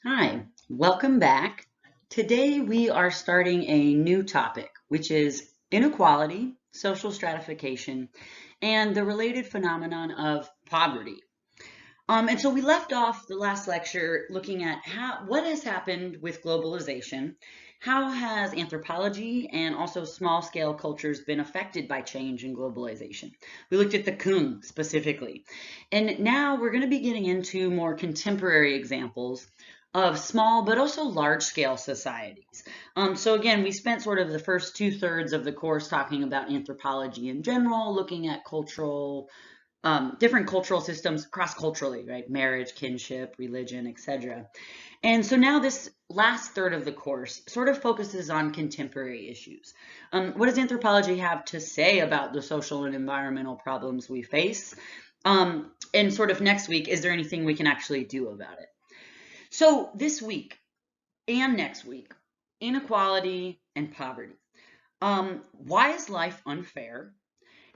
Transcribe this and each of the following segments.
Hi, welcome back. Today we are starting a new topic, which is inequality, social stratification, and the related phenomenon of poverty. And so we left off the last lecture looking at what has happened with globalization, how has anthropology and also small scale cultures been affected by change in globalization. We looked at the Kung specifically. And now we're going to be getting into more contemporary examples of small but also large scale societies. So again, we spent sort of the first 2/3 of the course talking about anthropology in general, looking at different cultural systems cross-culturally, right? Marriage, kinship, religion, etc. And so now this last third of the course sort of focuses on contemporary issues. What does anthropology have to say about the social and environmental problems we face? And sort of next week, is there anything we can actually do about it? So this week and next week, inequality and poverty. Why is life unfair?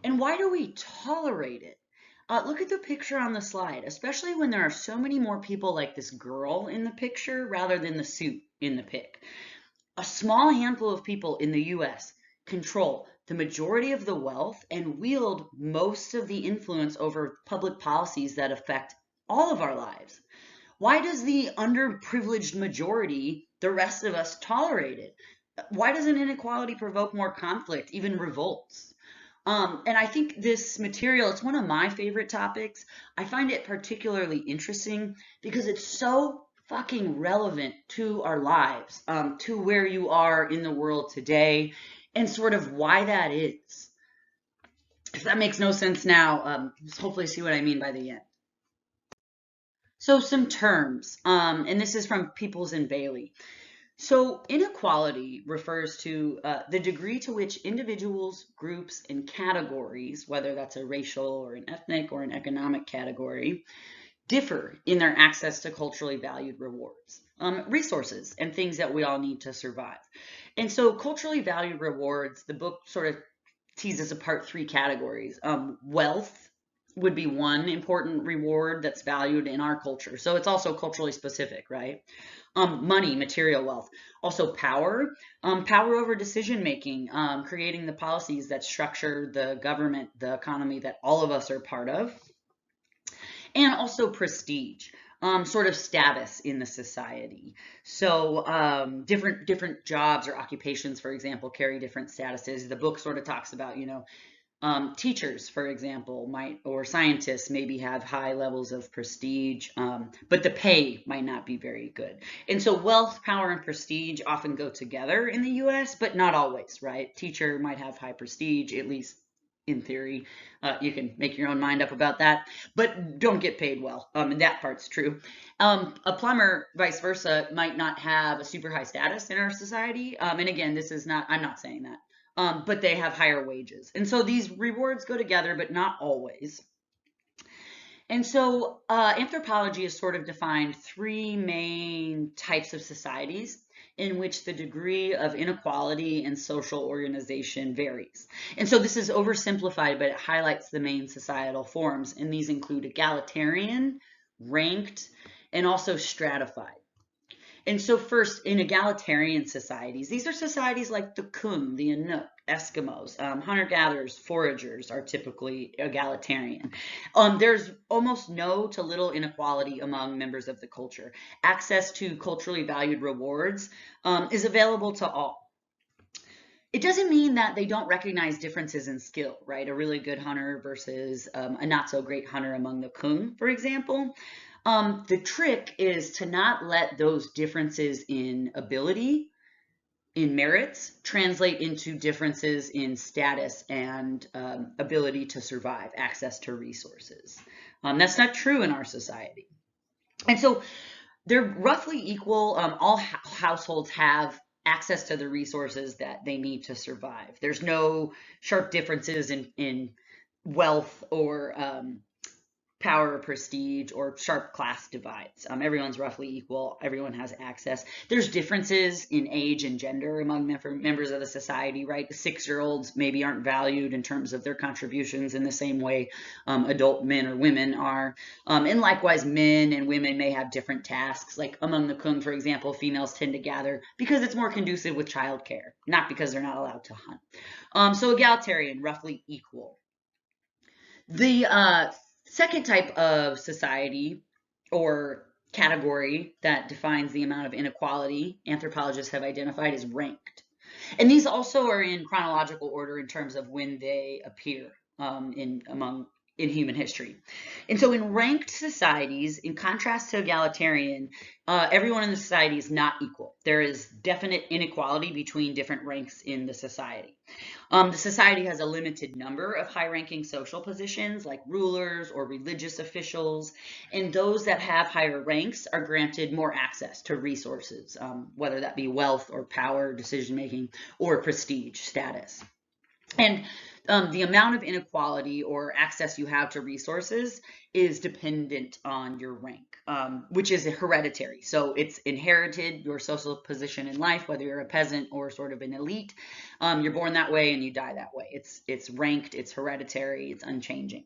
And why do we tolerate it? Look at the picture on the slide, especially when there are so many more people like this girl in the picture rather than the suit in the pic. A small handful of people in the US control the majority of the wealth and wield most of the influence over public policies that affect all of our lives. Why does the underprivileged majority, the rest of us, tolerate it? Why doesn't inequality provoke more conflict, even revolts? And I think this material, it's one of my favorite topics. I find it particularly interesting because it's so fucking relevant to our lives, to where you are in the world today, and sort of why that is. If that makes no sense now, hopefully see what I mean by the end. So some terms, and this is from Peoples and Bailey. So inequality refers to the degree to which individuals, groups, and categories, whether that's a racial or an ethnic or an economic category, differ in their access to culturally valued rewards, resources, and things that we all need to survive. And so culturally valued rewards, the book sort of teases apart three categories. Wealth would be one important reward that's valued in our culture. So it's also culturally specific, right? Money, material wealth. Also power, power over decision making, creating the policies that structure the government, the economy that all of us are part of. And also prestige, sort of status in the society. So different jobs or occupations, for example, carry different statuses. The book sort of talks about, teachers, for example, might or scientists maybe have high levels of prestige, but the pay might not be very good. And so wealth, power, and prestige often go together in the US, but not always, right? Teacher might have high prestige, at least in theory. You can make your own mind up about that, but don't get paid well. And that part's true. A plumber, vice versa, might not have a super high status in our society. And again, this is not, I'm not saying that. But they have higher wages. And so these rewards go together, but not always. And so anthropology has sort of defined three main types of societies in which the degree of inequality and social organization varies. And so this is oversimplified, but it highlights the main societal forms. And these include egalitarian, ranked, and also stratified. And so first, in egalitarian societies, these are societies like the Kung, the Inuk, Eskimos, hunter-gatherers, foragers are typically egalitarian. There's almost no to little inequality among members of the culture. Access to culturally valued rewards is available to all. It doesn't mean that they don't recognize differences in skill, right? A really good hunter versus a not so great hunter among the Kung, for example. The trick is to not let those differences in ability, in merits, translate into differences in status and ability to survive, access to resources. That's not true in our society. And so they're roughly equal. All households have access to the resources that they need to survive. There's no sharp differences in wealth or power or prestige or sharp class divides. Everyone's roughly equal. Everyone has access. There's differences in age and gender among members of the society, right? The 6-year-olds maybe aren't valued in terms of their contributions in the same way adult men or women are. And likewise, men and women may have different tasks. Like among the Kung, for example, females tend to gather because it's more conducive with childcare, not because they're not allowed to hunt. So egalitarian, roughly equal. The second type of society or category that defines the amount of inequality anthropologists have identified is ranked. And these also are in chronological order in terms of when they appear in human history. And so in ranked societies, in contrast to egalitarian, everyone in the society is not equal. There is definite inequality between different ranks in the society. The society has a limited number of high-ranking social positions like rulers or religious officials, and those that have higher ranks are granted more access to resources, whether that be wealth or power, decision-making, or prestige status. And the amount of inequality or access you have to resources is dependent on your rank, which is hereditary. So it's inherited, your social position in life, whether you're a peasant or sort of an elite. You're born that way and you die that way. It's ranked, it's hereditary, it's unchanging.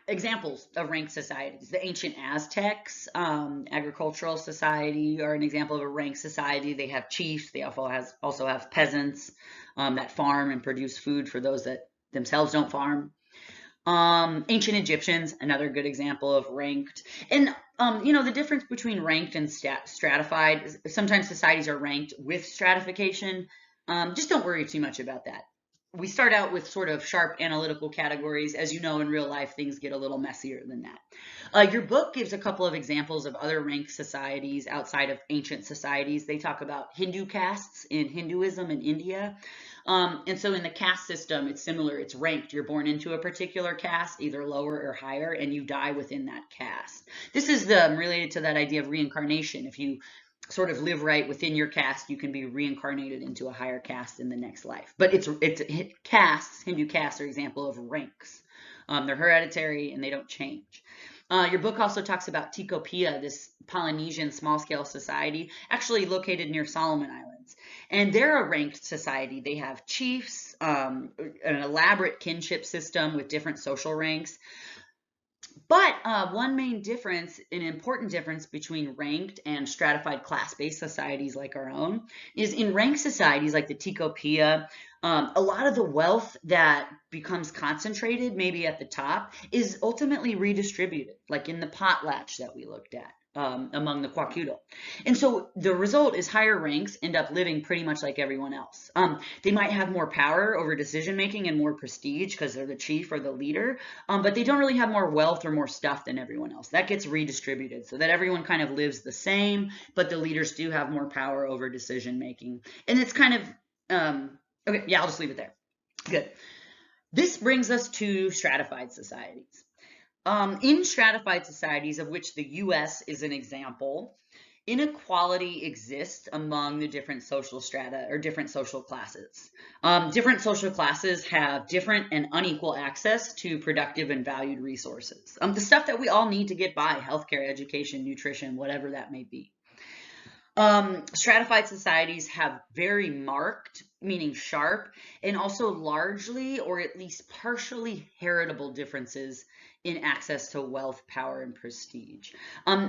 Examples of ranked societies. The ancient Aztecs, agricultural society, are an example of a ranked society. They have chiefs. They also have peasants that farm and produce food for those that themselves don't farm. Ancient Egyptians, another good example of ranked. And the difference between ranked and stratified, sometimes societies are ranked with stratification. Just don't worry too much about that. We start out with sort of sharp analytical categories. As you know, in real life, things get a little messier than that. Your book gives a couple of examples of other ranked societies outside of ancient societies. They talk about Hindu castes in Hinduism in India. And so in the caste system, it's similar. It's ranked. You're born into a particular caste, either lower or higher, and you die within that caste. This is related to that idea of reincarnation. If you sort of live right within your caste, you can be reincarnated into a higher caste in the next life. But it's castes, Hindu castes are an example of ranks. They're hereditary and they don't change. Your book also talks about Tikopia, this Polynesian small-scale society, actually located near Solomon Islands. And they're a ranked society. They have chiefs, an elaborate kinship system with different social ranks. But one main difference, an important difference between ranked and stratified class-based societies like our own, is in ranked societies like the Tikopia, a lot of the wealth that becomes concentrated, maybe at the top, is ultimately redistributed, like in the potlatch that we looked at. Among the Kwakiutl. And so the result is higher ranks end up living pretty much like everyone else. They might have more power over decision making and more prestige because they're the chief or the leader, but they don't really have more wealth or more stuff than everyone else. That gets redistributed so that everyone kind of lives the same, but the leaders do have more power over decision making. And it's kind of, okay, yeah, I'll just leave it there. Good. This brings us to stratified societies. In stratified societies, of which the US is an example, inequality exists among the different social strata or different social classes. Different social classes have different and unequal access to productive and valued resources. The stuff that we all need to get by, healthcare, education, nutrition, whatever that may be. Stratified societies have very marked, meaning sharp, and also largely or at least partially heritable differences in access to wealth, power, and prestige.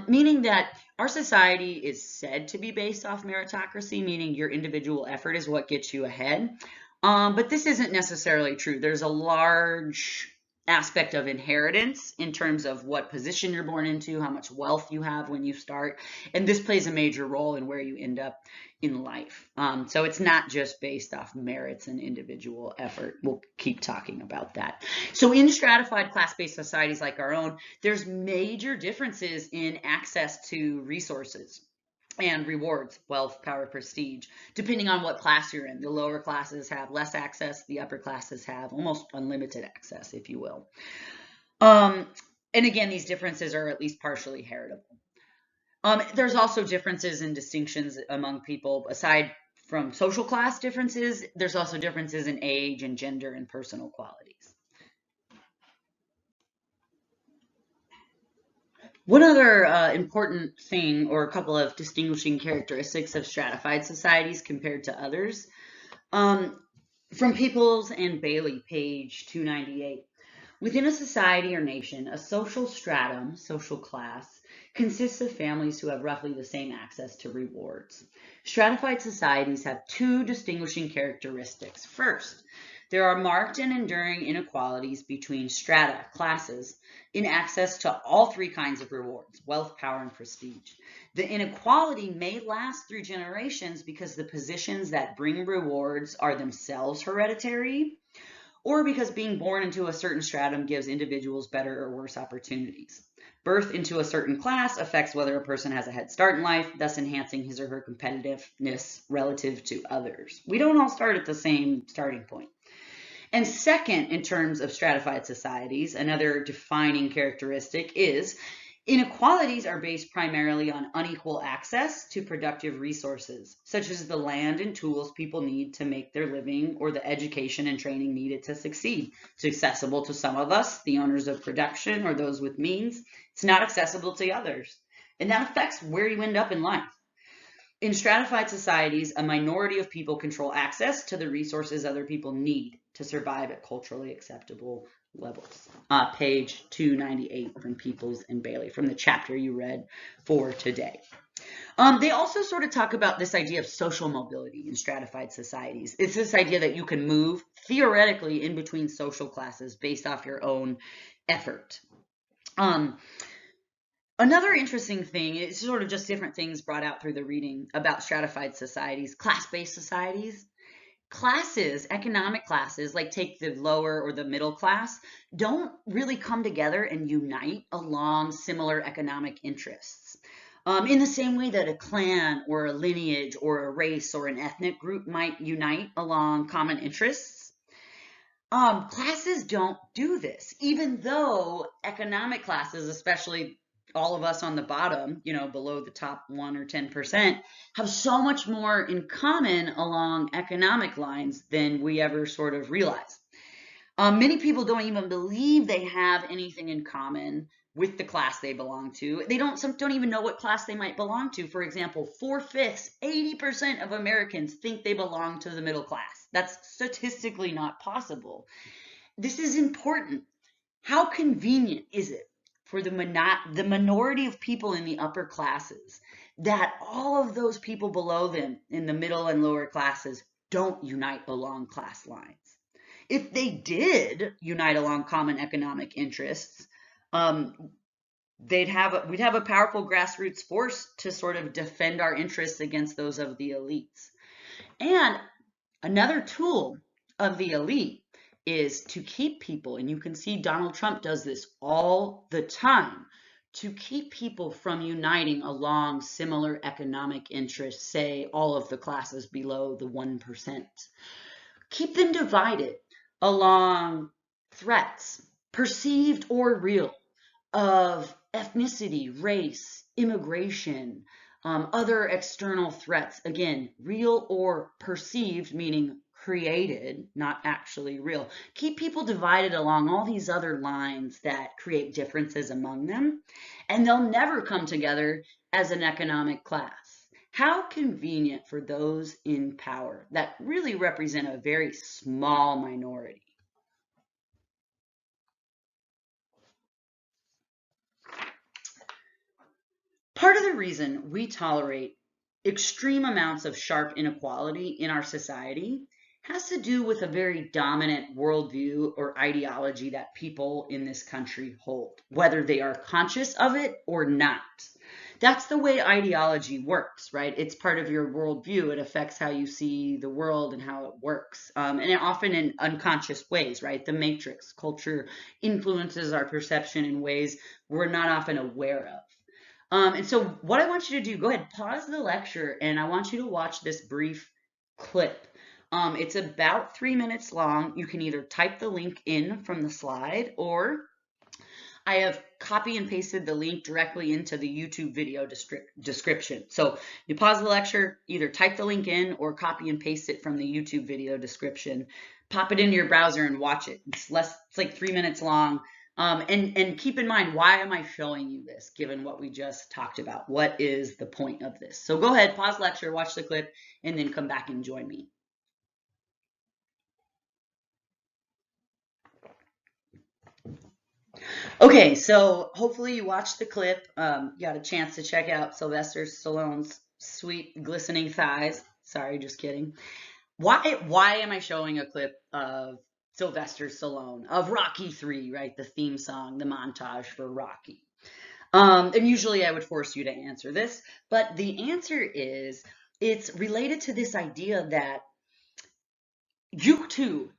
Meaning that our society is said to be based off meritocracy, meaning your individual effort is what gets you ahead. But this isn't necessarily true. There's a large aspect of inheritance in terms of what position you're born into, how much wealth you have when you start, and this plays a major role in where you end up in life. So it's not just based off merits and individual effort. We'll keep talking about that. So in stratified class-based societies like our own, there's major differences in access to resources and rewards, wealth, power, prestige, depending on what class you're in. The lower classes have less access. The upper classes have almost unlimited access, if you will. And again, these differences are at least partially heritable. There's also differences and distinctions among people. Aside from social class differences, there's also differences in age and gender and personal qualities. One other important thing, or a couple of distinguishing characteristics of stratified societies compared to others, um, from Peoples and Bailey, page 298. Within a society or nation, a social stratum, social class, consists of families who have roughly the same access to rewards. Stratified societies have two distinguishing characteristics. First, there are marked and enduring inequalities between strata, classes, in access to all three kinds of rewards, wealth, power, and prestige. The inequality may last through generations because the positions that bring rewards are themselves hereditary, or because being born into a certain stratum gives individuals better or worse opportunities. Birth into a certain class affects whether a person has a head start in life, thus enhancing his or her competitiveness relative to others. We don't all start at the same starting point. And second, in terms of stratified societies, another defining characteristic is inequalities are based primarily on unequal access to productive resources, such as the land and tools people need to make their living or the education and training needed to succeed. It's accessible to some of us, the owners of production or those with means. It's not accessible to others. And that affects where you end up in life. In stratified societies, a minority of people control access to the resources other people need to survive at culturally acceptable levels. Page 298 from Peoples and Bailey, from the chapter you read for today. They also sort of talk about this idea of social mobility in stratified societies. It's this idea that you can move theoretically in between social classes based off your own effort. Another interesting thing is sort of just different things brought out through the reading about stratified societies, class-based societies. Classes, economic classes, like take the lower or the middle class, don't really come together and unite along similar economic interests. In the same way that a clan or a lineage or a race or an ethnic group might unite along common interests, classes don't do this, even though economic classes, especially all of us on the bottom, below the top 1 or 10%, have so much more in common along economic lines than we ever sort of realize. Many people don't even believe they have anything in common with the class they belong to. Some don't even know what class they might belong to. For example, 4/5, 80% of Americans think they belong to the middle class. That's statistically not possible. This is important. How convenient is it for the minority of people in the upper classes that all of those people below them in the middle and lower classes don't unite along class lines? If they did unite along common economic interests, we'd have a powerful grassroots force to sort of defend our interests against those of the elites. And another tool of the elite is to keep people, and you can see Donald Trump does this all the time, to keep people from uniting along similar economic interests, say all of the classes below the 1%. Keep them divided along threats, perceived or real, of ethnicity, race, immigration, other external threats, again, real or perceived, meaning created, not actually real. Keep people divided along all these other lines that create differences among them, and they'll never come together as an economic class. How convenient for those in power that really represent a very small minority. Part of the reason we tolerate extreme amounts of sharp inequality in our society has to do with a very dominant worldview or ideology that people in this country hold, whether they are conscious of it or not. That's the way ideology works, right? It's part of your worldview. It affects how you see the world and how it works, and often in unconscious ways, right? The matrix culture influences our perception in ways we're not often aware of. And so what I want you to do, go ahead, pause the lecture, and I want you to watch this brief clip. It's about 3 minutes long. You can either type the link in from the slide, or I have copy and pasted the link directly into the YouTube video description. So you pause the lecture, either type the link in or copy and paste it from the YouTube video description. Pop it into your browser and watch it. It's like 3 minutes long. And keep in mind, why am I showing you this, given what we just talked about? What is the point of this? So go ahead, pause lecture, watch the clip, and then come back and join me. Okay, so hopefully you watched the clip, got a chance to check out Sylvester Stallone's sweet, glistening thighs. Sorry, just kidding. Why am I showing a clip of Sylvester Stallone, of Rocky 3, right? The theme song, the montage for Rocky. And usually I would force you to answer this, but the answer is it's related to this idea that you too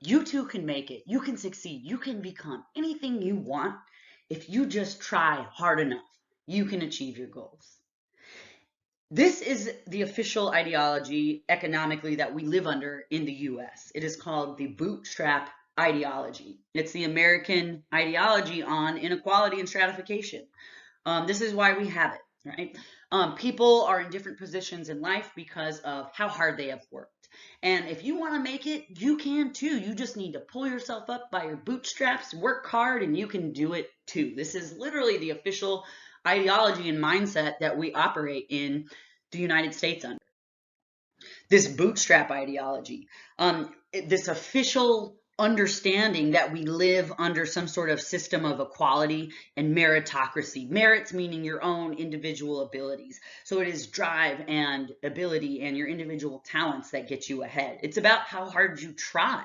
can make it. You can succeed. You can become anything you want. If you just try hard enough, you can achieve your goals. This is the official ideology economically that we live under in the US. It is called the bootstrap ideology. It's the American ideology on inequality and stratification. This is why we have it, right? People are in different positions in life because of how hard they have worked. And if you want to make it, you can too. You just need to pull yourself up by your bootstraps, work hard, and you can do it too. This is literally the official ideology and mindset that we operate in the United States under. This bootstrap ideology, this official understanding that we live under some sort of system of equality and meritocracy. Merits meaning your own individual abilities. So it is drive and ability and your individual talents that get you ahead. It's about how hard you try.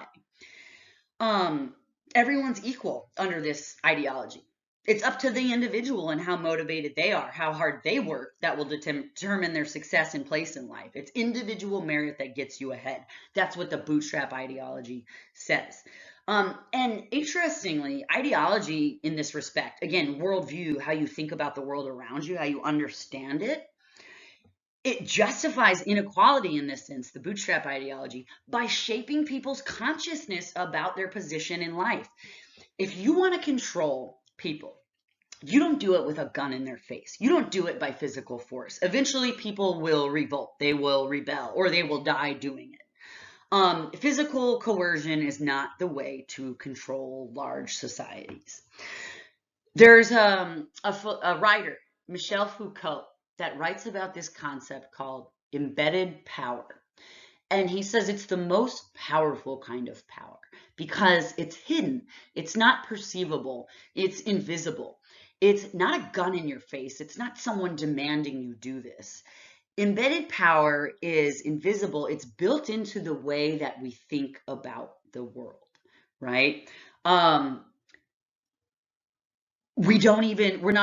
Everyone's equal under this ideology. It's up to the individual and how motivated they are, how hard they work, that will determine their success and place in life. It's individual merit that gets you ahead. That's what the bootstrap ideology says. And interestingly, ideology in this respect, again, worldview, how you think about the world around you, how you understand it, it justifies inequality in this sense, the bootstrap ideology, by shaping people's consciousness about their position in life. If you want to control people, you don't do it with a gun in their face. You don't do it by physical force. Eventually, people will revolt, they will rebel, or they will die doing it. Physical coercion is not the way to control large societies. There's a writer, Michel Foucault, that writes about this concept called embedded power. And he says it's the most powerful kind of power because it's hidden, it's not perceivable, it's invisible. It's not a gun in your face, it's not someone demanding you do this. Embedded power is invisible, it's built into the way that we think about the world, right? We're not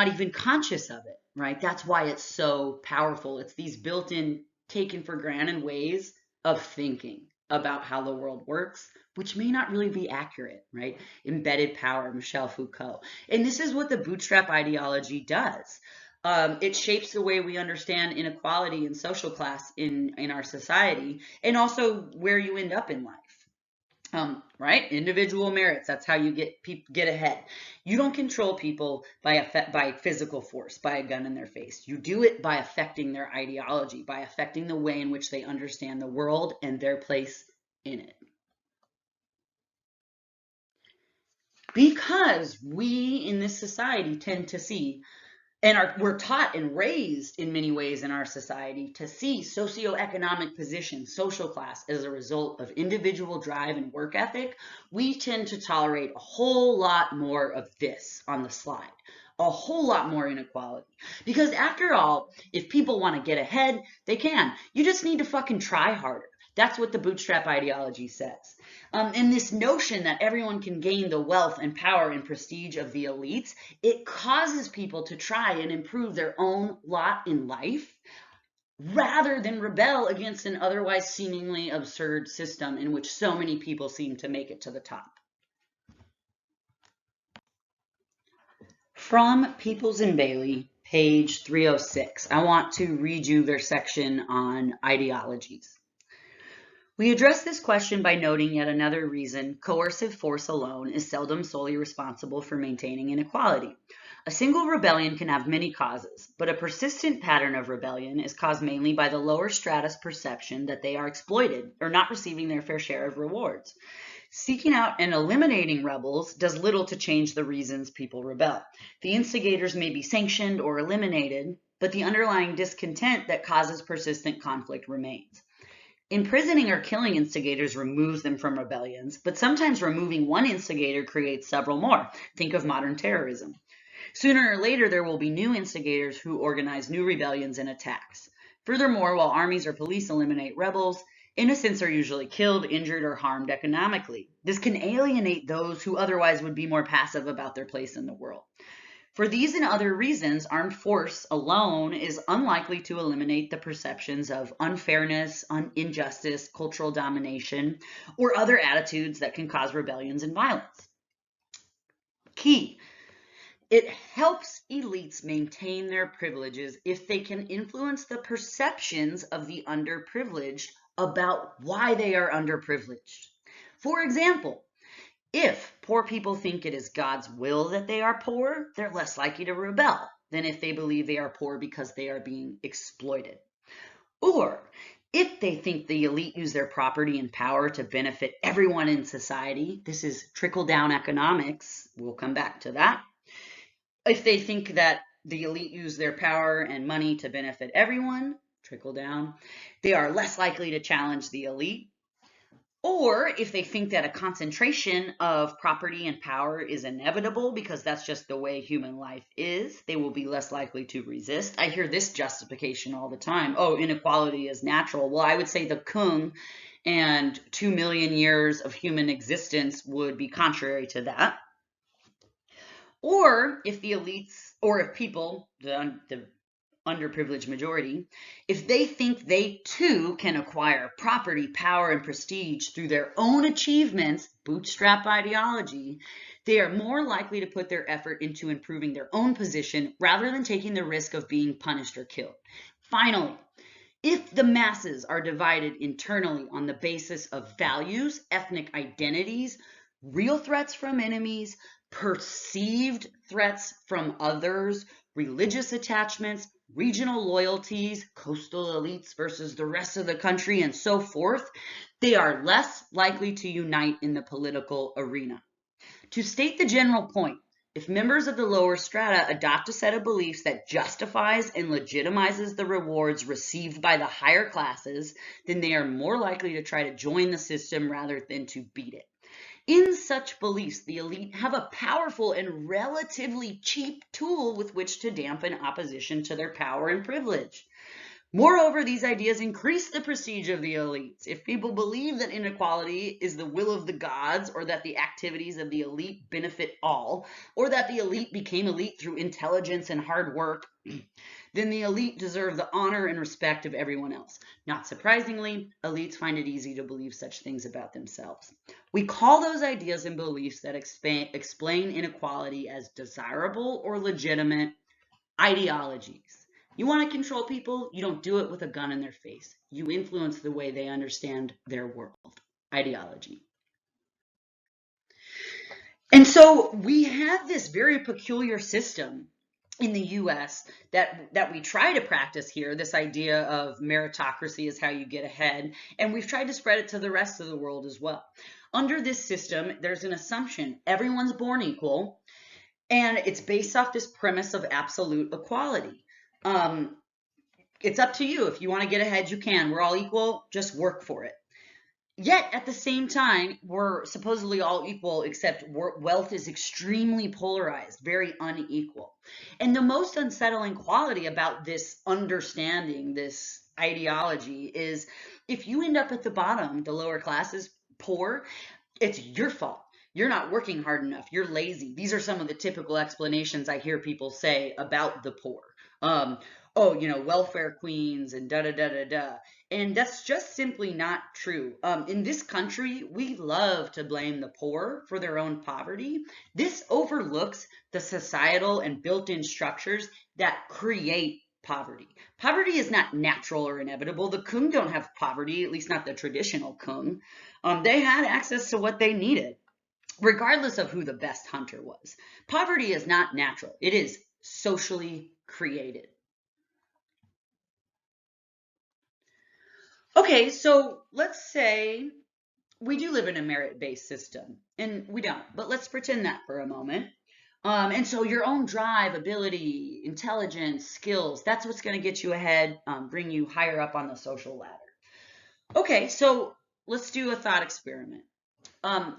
even conscious of it, right? That's why it's so powerful. It's these built-in, taken for granted ways of thinking about how the world works, which may not really be accurate, right? Embedded power, Michel Foucault. And this is what the bootstrap ideology does. It shapes the way we understand inequality and social class in our society, and also where you end up in life. Right? Individual merits. That's how you get ahead. You don't control people by physical force, by a gun in their face. You do it by affecting their ideology, by affecting the way in which they understand the world and their place in it. Because we in this society tend to see and we're taught and raised in many ways in our society to see socioeconomic position, social class, as a result of individual drive and work ethic, we tend to tolerate a whole lot more of this on the slide, a whole lot more inequality. Because after all, if people want to get ahead, they can. You just need to fucking try harder. That's what the bootstrap ideology says. And this notion that everyone can gain the wealth and power and prestige of the elites, it causes people to try and improve their own lot in life rather than rebel against an otherwise seemingly absurd system in which so many people seem to make it to the top. From Peoples and Bailey, page 306, I want to read you their section on ideologies. We address this question by noting yet another reason coercive force alone is seldom solely responsible for maintaining inequality. A single rebellion can have many causes, but a persistent pattern of rebellion is caused mainly by the lower stratus perception that they are exploited or not receiving their fair share of rewards. Seeking out and eliminating rebels does little to change the reasons people rebel. The instigators may be sanctioned or eliminated, but the underlying discontent that causes persistent conflict remains. Imprisoning or killing instigators removes them from rebellions, but sometimes removing one instigator creates several more. Think of modern terrorism. Sooner or later, there will be new instigators who organize new rebellions and attacks. Furthermore, while armies or police eliminate rebels, innocents are usually killed, injured, or harmed economically. This can alienate those who otherwise would be more passive about their place in the world. For these and other reasons, armed force alone is unlikely to eliminate the perceptions of unfairness, injustice, cultural domination, or other attitudes that can cause rebellions and violence. Key. It helps elites maintain their privileges if they can influence the perceptions of the underprivileged about why they are underprivileged. For example, if poor people think it is God's will that they are poor, they're less likely to rebel than if they believe they are poor because they are being exploited. Or if they think the elite use their property and power to benefit everyone in society, this is trickle-down economics, we'll come back to that. If they think that the elite use their power and money to benefit everyone, trickle down, they are less likely to challenge the elite. Or if they think that a concentration of property and power is inevitable because that's just the way human life is, they will be less likely to resist. I hear this justification all the time. Oh, inequality is natural. Well, I would say the Kung and 2 million years of human existence would be contrary to that. Or if the elites, or if people, the underprivileged majority, if they think they too can acquire property, power, and prestige through their own achievements, bootstrap ideology, they are more likely to put their effort into improving their own position rather than taking the risk of being punished or killed. Finally, if the masses are divided internally on the basis of values, ethnic identities, real threats from enemies, perceived threats from others, religious attachments, regional loyalties, coastal elites versus the rest of the country, and so forth, they are less likely to unite in the political arena. To state the general point, if members of the lower strata adopt a set of beliefs that justifies and legitimizes the rewards received by the higher classes, then they are more likely to try to join the system rather than to beat it. In such beliefs, the elite have a powerful and relatively cheap tool with which to dampen opposition to their power and privilege. Moreover, these ideas increase the prestige of the elites. If people believe that inequality is the will of the gods, or that the activities of the elite benefit all, or that the elite became elite through intelligence and hard work, then the elite deserve the honor and respect of everyone else. Not surprisingly, elites find it easy to believe such things about themselves. We call those ideas and beliefs that explain inequality as desirable or legitimate ideologies. You want to control people? You don't do it with a gun in their face. You influence the way they understand their world. Ideology. And so we have this very peculiar system in the US that we try to practice here, this idea of meritocracy is how you get ahead, and we've tried to spread it to the rest of the world as well. Under this system, there's an assumption everyone's born equal, and it's based off this premise of absolute equality. It's up to you. If you want to get ahead, you can. We're all equal. Just work for it. Yet, at the same time, we're supposedly all equal, except wealth is extremely polarized, very unequal. And the most unsettling quality about this understanding, this ideology, is if you end up at the bottom, the lower classes, poor, it's your fault. You're not working hard enough. You're lazy. These are some of the typical explanations I hear people say about the poor. Oh, welfare queens and da-da-da-da-da. And that's just simply not true. In this country, we love to blame the poor for their own poverty. This overlooks the societal and built-in structures that create poverty. Poverty is not natural or inevitable. The Kung don't have poverty, at least not the traditional Kung. They had access to what they needed, regardless of who the best hunter was. Poverty is not natural. It is socially created. Okay, so let's say we do live in a merit-based system, and we don't, but let's pretend that for a moment. And so your own drive, ability, intelligence, skills, that's what's going to get you ahead, bring you higher up on the social ladder. Okay, so let's do a thought experiment.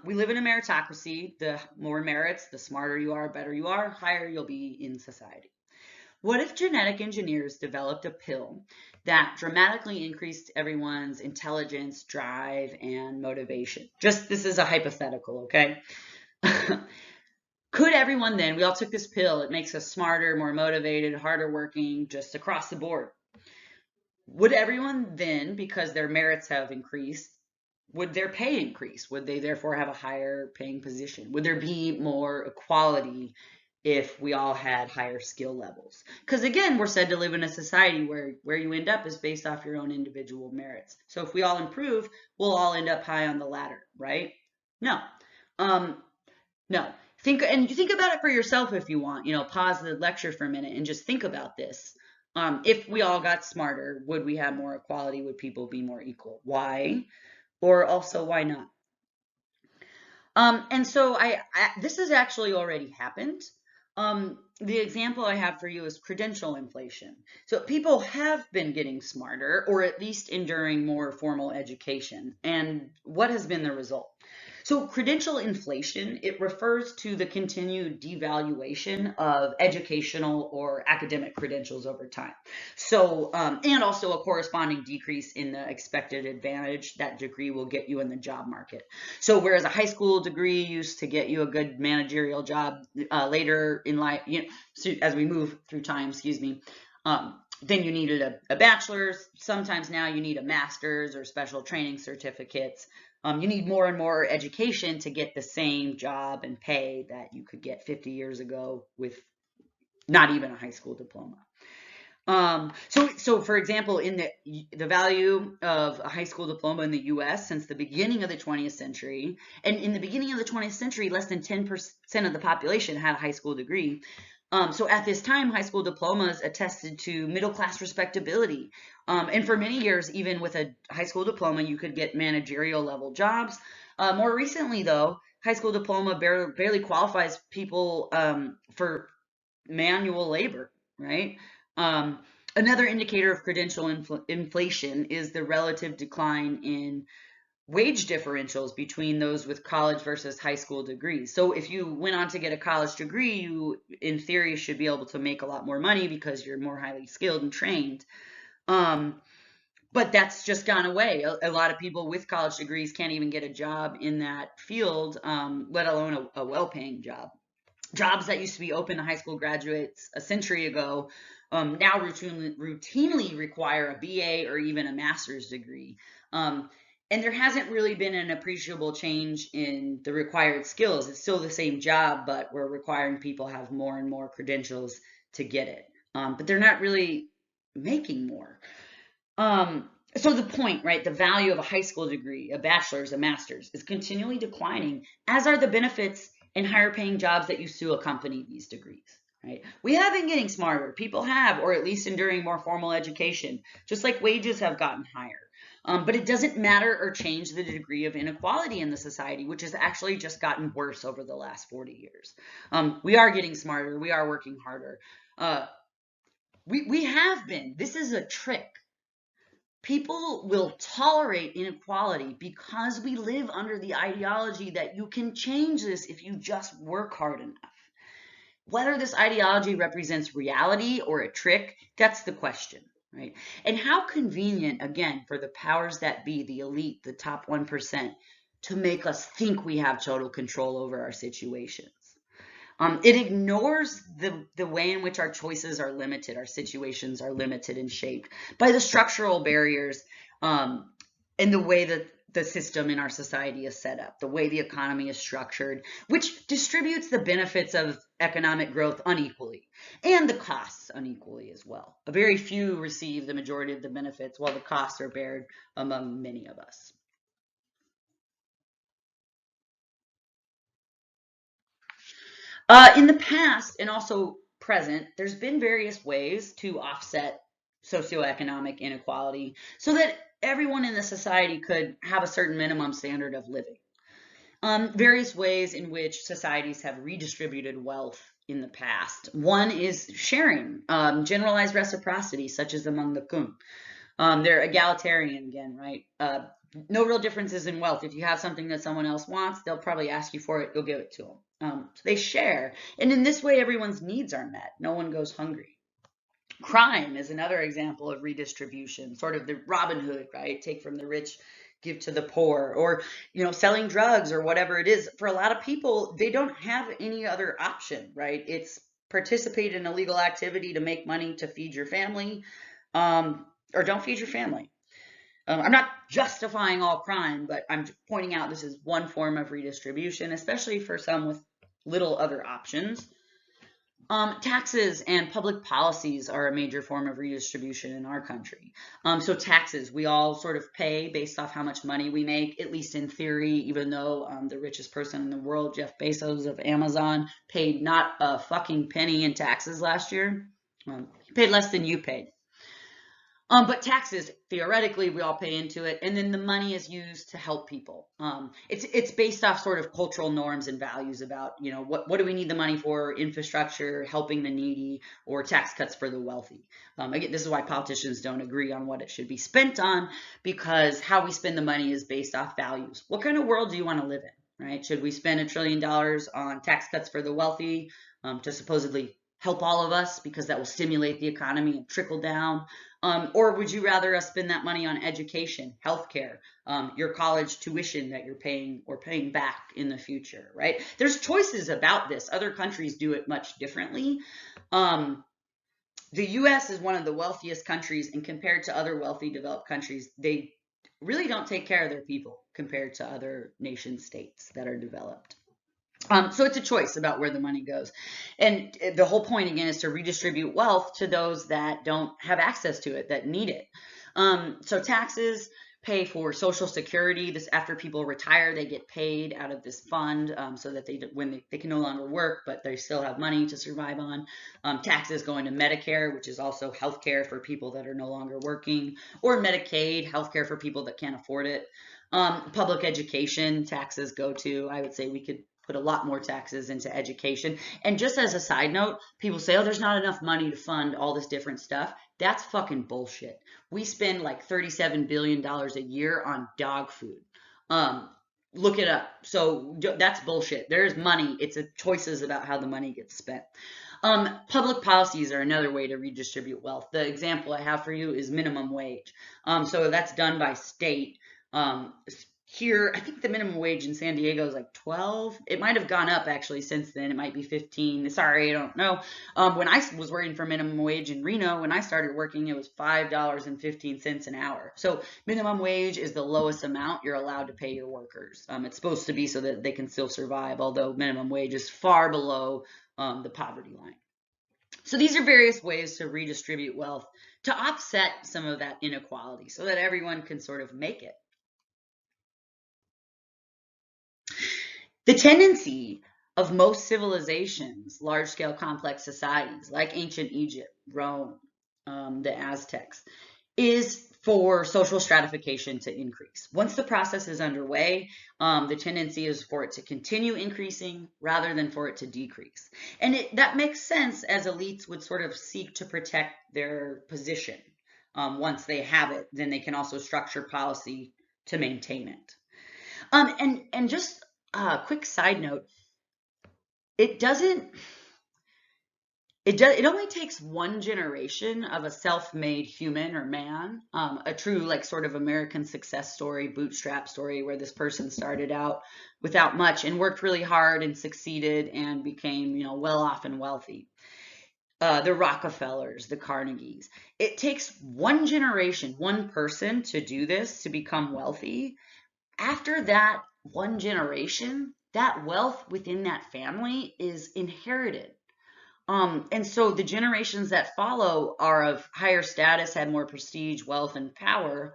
We live in a meritocracy. The more merits, the smarter you are, better you are, higher you'll be in society. What if genetic engineers developed a pill that dramatically increased everyone's intelligence, drive, and motivation? Just this is a hypothetical, okay? Could everyone then, we all took this pill, it makes us smarter, more motivated, harder working, just across the board. Would everyone then, because their merits have increased, would their pay increase? Would they therefore have a higher paying position? Would there be more equality if we all had higher skill levels? Because again, we're said to live in a society where you end up is based off your own individual merits. So if we all improve, we'll all end up high on the ladder, right? No. Um, no. You think about it for yourself if you want. Pause the lecture for a minute and just think about this. If we all got smarter, would we have more equality? Would people be more equal? Why? Or also, why not? And so this has actually already happened. The example I have for you is credential inflation. So people have been getting smarter, or at least enduring more formal education. And what has been the result? So credential inflation, it refers to the continued devaluation of educational or academic credentials over time. So, and also a corresponding decrease in the expected advantage that degree will get you in the job market. So whereas a high school degree used to get you a good managerial job later in life, so as we move through time, excuse me, then you needed a bachelor's. Sometimes now you need a master's or special training certificates. You need more and more education to get the same job and pay that you could get 50 years ago with not even a high school diploma. So for example, in the value of a high school diploma in the U.S. since the beginning of the 20th century, and in the beginning of the 20th century, less than 10% of the population had a high school degree. So at this time, high school diplomas attested to middle-class respectability. And for many years, even with a high school diploma, you could get managerial level jobs. More recently, though, high school diploma barely qualifies people for manual labor, right? Another indicator of credential inflation is the relative decline in wage differentials between those with college versus high school degrees. So if you went on to get a college degree, you in theory should be able to make a lot more money because you're more highly skilled and trained. But that's just gone away. A lot of people with college degrees can't even get a job in that field, let alone a well-paying job. Jobs that used to be open to high school graduates a century ago now routinely require a BA or even a master's degree. And there hasn't really been an appreciable change in the required skills. It's still the same job, but we're requiring people have more and more credentials to get it. But they're not really making more. So the point, right, the value of a high school degree, a bachelor's, a master's, is continually declining, as are the benefits and higher paying jobs that used to accompany these degrees. Right? We have been getting smarter. People have, or at least enduring more formal education, just like wages have gotten higher. But it doesn't matter or change the degree of inequality in the society, which has actually just gotten worse over the last 40 years. We are getting smarter. We are working harder. We have been. This is a trick. People will tolerate inequality because we live under the ideology that you can change this if you just work hard enough. Whether this ideology represents reality or a trick, that's the question, right? And how convenient, again, for the powers that be, the elite, the top 1%, to make us think we have total control over our situations. It ignores the way in which our choices are limited, our situations are limited and shaped by the structural barriers and the way that the system in our society is set up, the way the economy is structured, which distributes the benefits of economic growth unequally and the costs unequally as well. A very few receive the majority of the benefits while the costs are bared among many of us. In the past and also present, there's been various ways to offset socioeconomic inequality so that everyone in the society could have a certain minimum standard of living. Various ways in which societies have redistributed wealth in the past. One is sharing, generalized reciprocity, such as among the Kun. They're egalitarian again, right? No real differences in wealth. If you have something that someone else wants, they'll probably ask you for it. You'll give it to them. So they share. And in this way, everyone's needs are met. No one goes hungry. Crime is another example of redistribution, sort of the Robin Hood, right? Take from the rich, give to the poor, or selling drugs or whatever it is. For a lot of people, they don't have any other option, right? It's participate in illegal activity to make money to feed your family, or don't feed your family. I'm not justifying all crime, but I'm pointing out this is one form of redistribution, especially for some with little other options. Taxes and public policies are a major form of redistribution in our country. So taxes, we all sort of pay based off how much money we make, at least in theory, even though the richest person in the world, Jeff Bezos of Amazon, paid not a fucking penny in taxes last year. He paid less than you paid. But taxes, theoretically, we all pay into it, and then the money is used to help people. It's based off sort of cultural norms and values about, what do we need the money for? Infrastructure, helping the needy, or tax cuts for the wealthy. Again, this is why politicians don't agree on what it should be spent on, because how we spend the money is based off values. What kind of world do you want to live in, right? Should we spend $1 trillion on tax cuts for the wealthy to supposedly help all of us because that will stimulate the economy and trickle down? Or would you rather us spend that money on education, healthcare, your college tuition that you're paying or paying back in the future, right? There's choices about this. Other countries do it much differently. The US is one of the wealthiest countries, and compared to other wealthy developed countries, they really don't take care of their people compared to other nation states that are developed. So it's a choice about where the money goes. And the whole point, again, is to redistribute wealth to those that don't have access to it, that need it. So taxes pay for Social Security. This, after people retire, they get paid out of this fund so that they can no longer work, but they still have money to survive on. Taxes going to Medicare, which is also health care for people that are no longer working, or Medicaid, health care for people that can't afford it. Public education, taxes go to, I would say we could put a lot more taxes into education. And just as a side note, people say, oh, there's not enough money to fund all this different stuff. That's fucking bullshit. We spend like $37 billion a year on dog food. Look it up. So that's bullshit. There's money. It's choices about how the money gets spent. Public policies are another way to redistribute wealth. The example I have for you is minimum wage. So that's done by state. Here, I think the minimum wage in San Diego is like 12. It might have gone up actually since then. It might be 15. Sorry, I don't know. When I was working for minimum wage in Reno, when I started working, it was $5.15 an hour. So minimum wage is the lowest amount you're allowed to pay your workers. It's supposed to be so that they can still survive, although minimum wage is far below the poverty line. So these are various ways to redistribute wealth to offset some of that inequality so that everyone can sort of make it. The tendency of most civilizations, large-scale complex societies like ancient Egypt, Rome, the Aztecs, is for social stratification to increase. Once the process is underway, the tendency is for it to continue increasing rather than for it to decrease. And that makes sense, as elites would sort of seek to protect their position. Once they have it, then they can also structure policy to maintain it. And just a quick side note, it only takes one generation of a self-made human or man, a true like sort of American success story, bootstrap story, where this person started out without much and worked really hard and succeeded and became, well off and wealthy. The Rockefellers, the Carnegies. It takes one generation, one person to do this, to become wealthy. After that one generation, that wealth within that family is inherited. And so the generations that follow are of higher status, have more prestige, wealth, and power,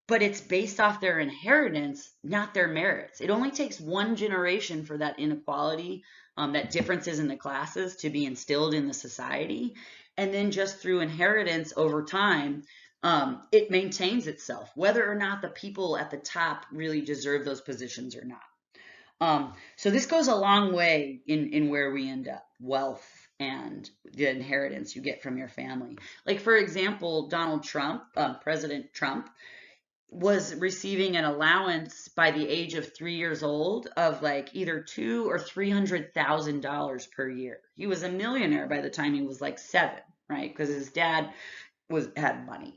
but it's based off their inheritance, not their merits. It only takes one generation for that inequality, that differences in the classes to be instilled in the society. And then just through inheritance over time, it maintains itself, whether or not the people at the top really deserve those positions or not. So this goes a long way in where we end up, wealth and the inheritance you get from your family. Like, for example, Donald Trump, President Trump, was receiving an allowance by the age of 3 years old of like either $200,000 or $300,000 per year. He was a millionaire by the time he was like 7, right? Because his dad had money.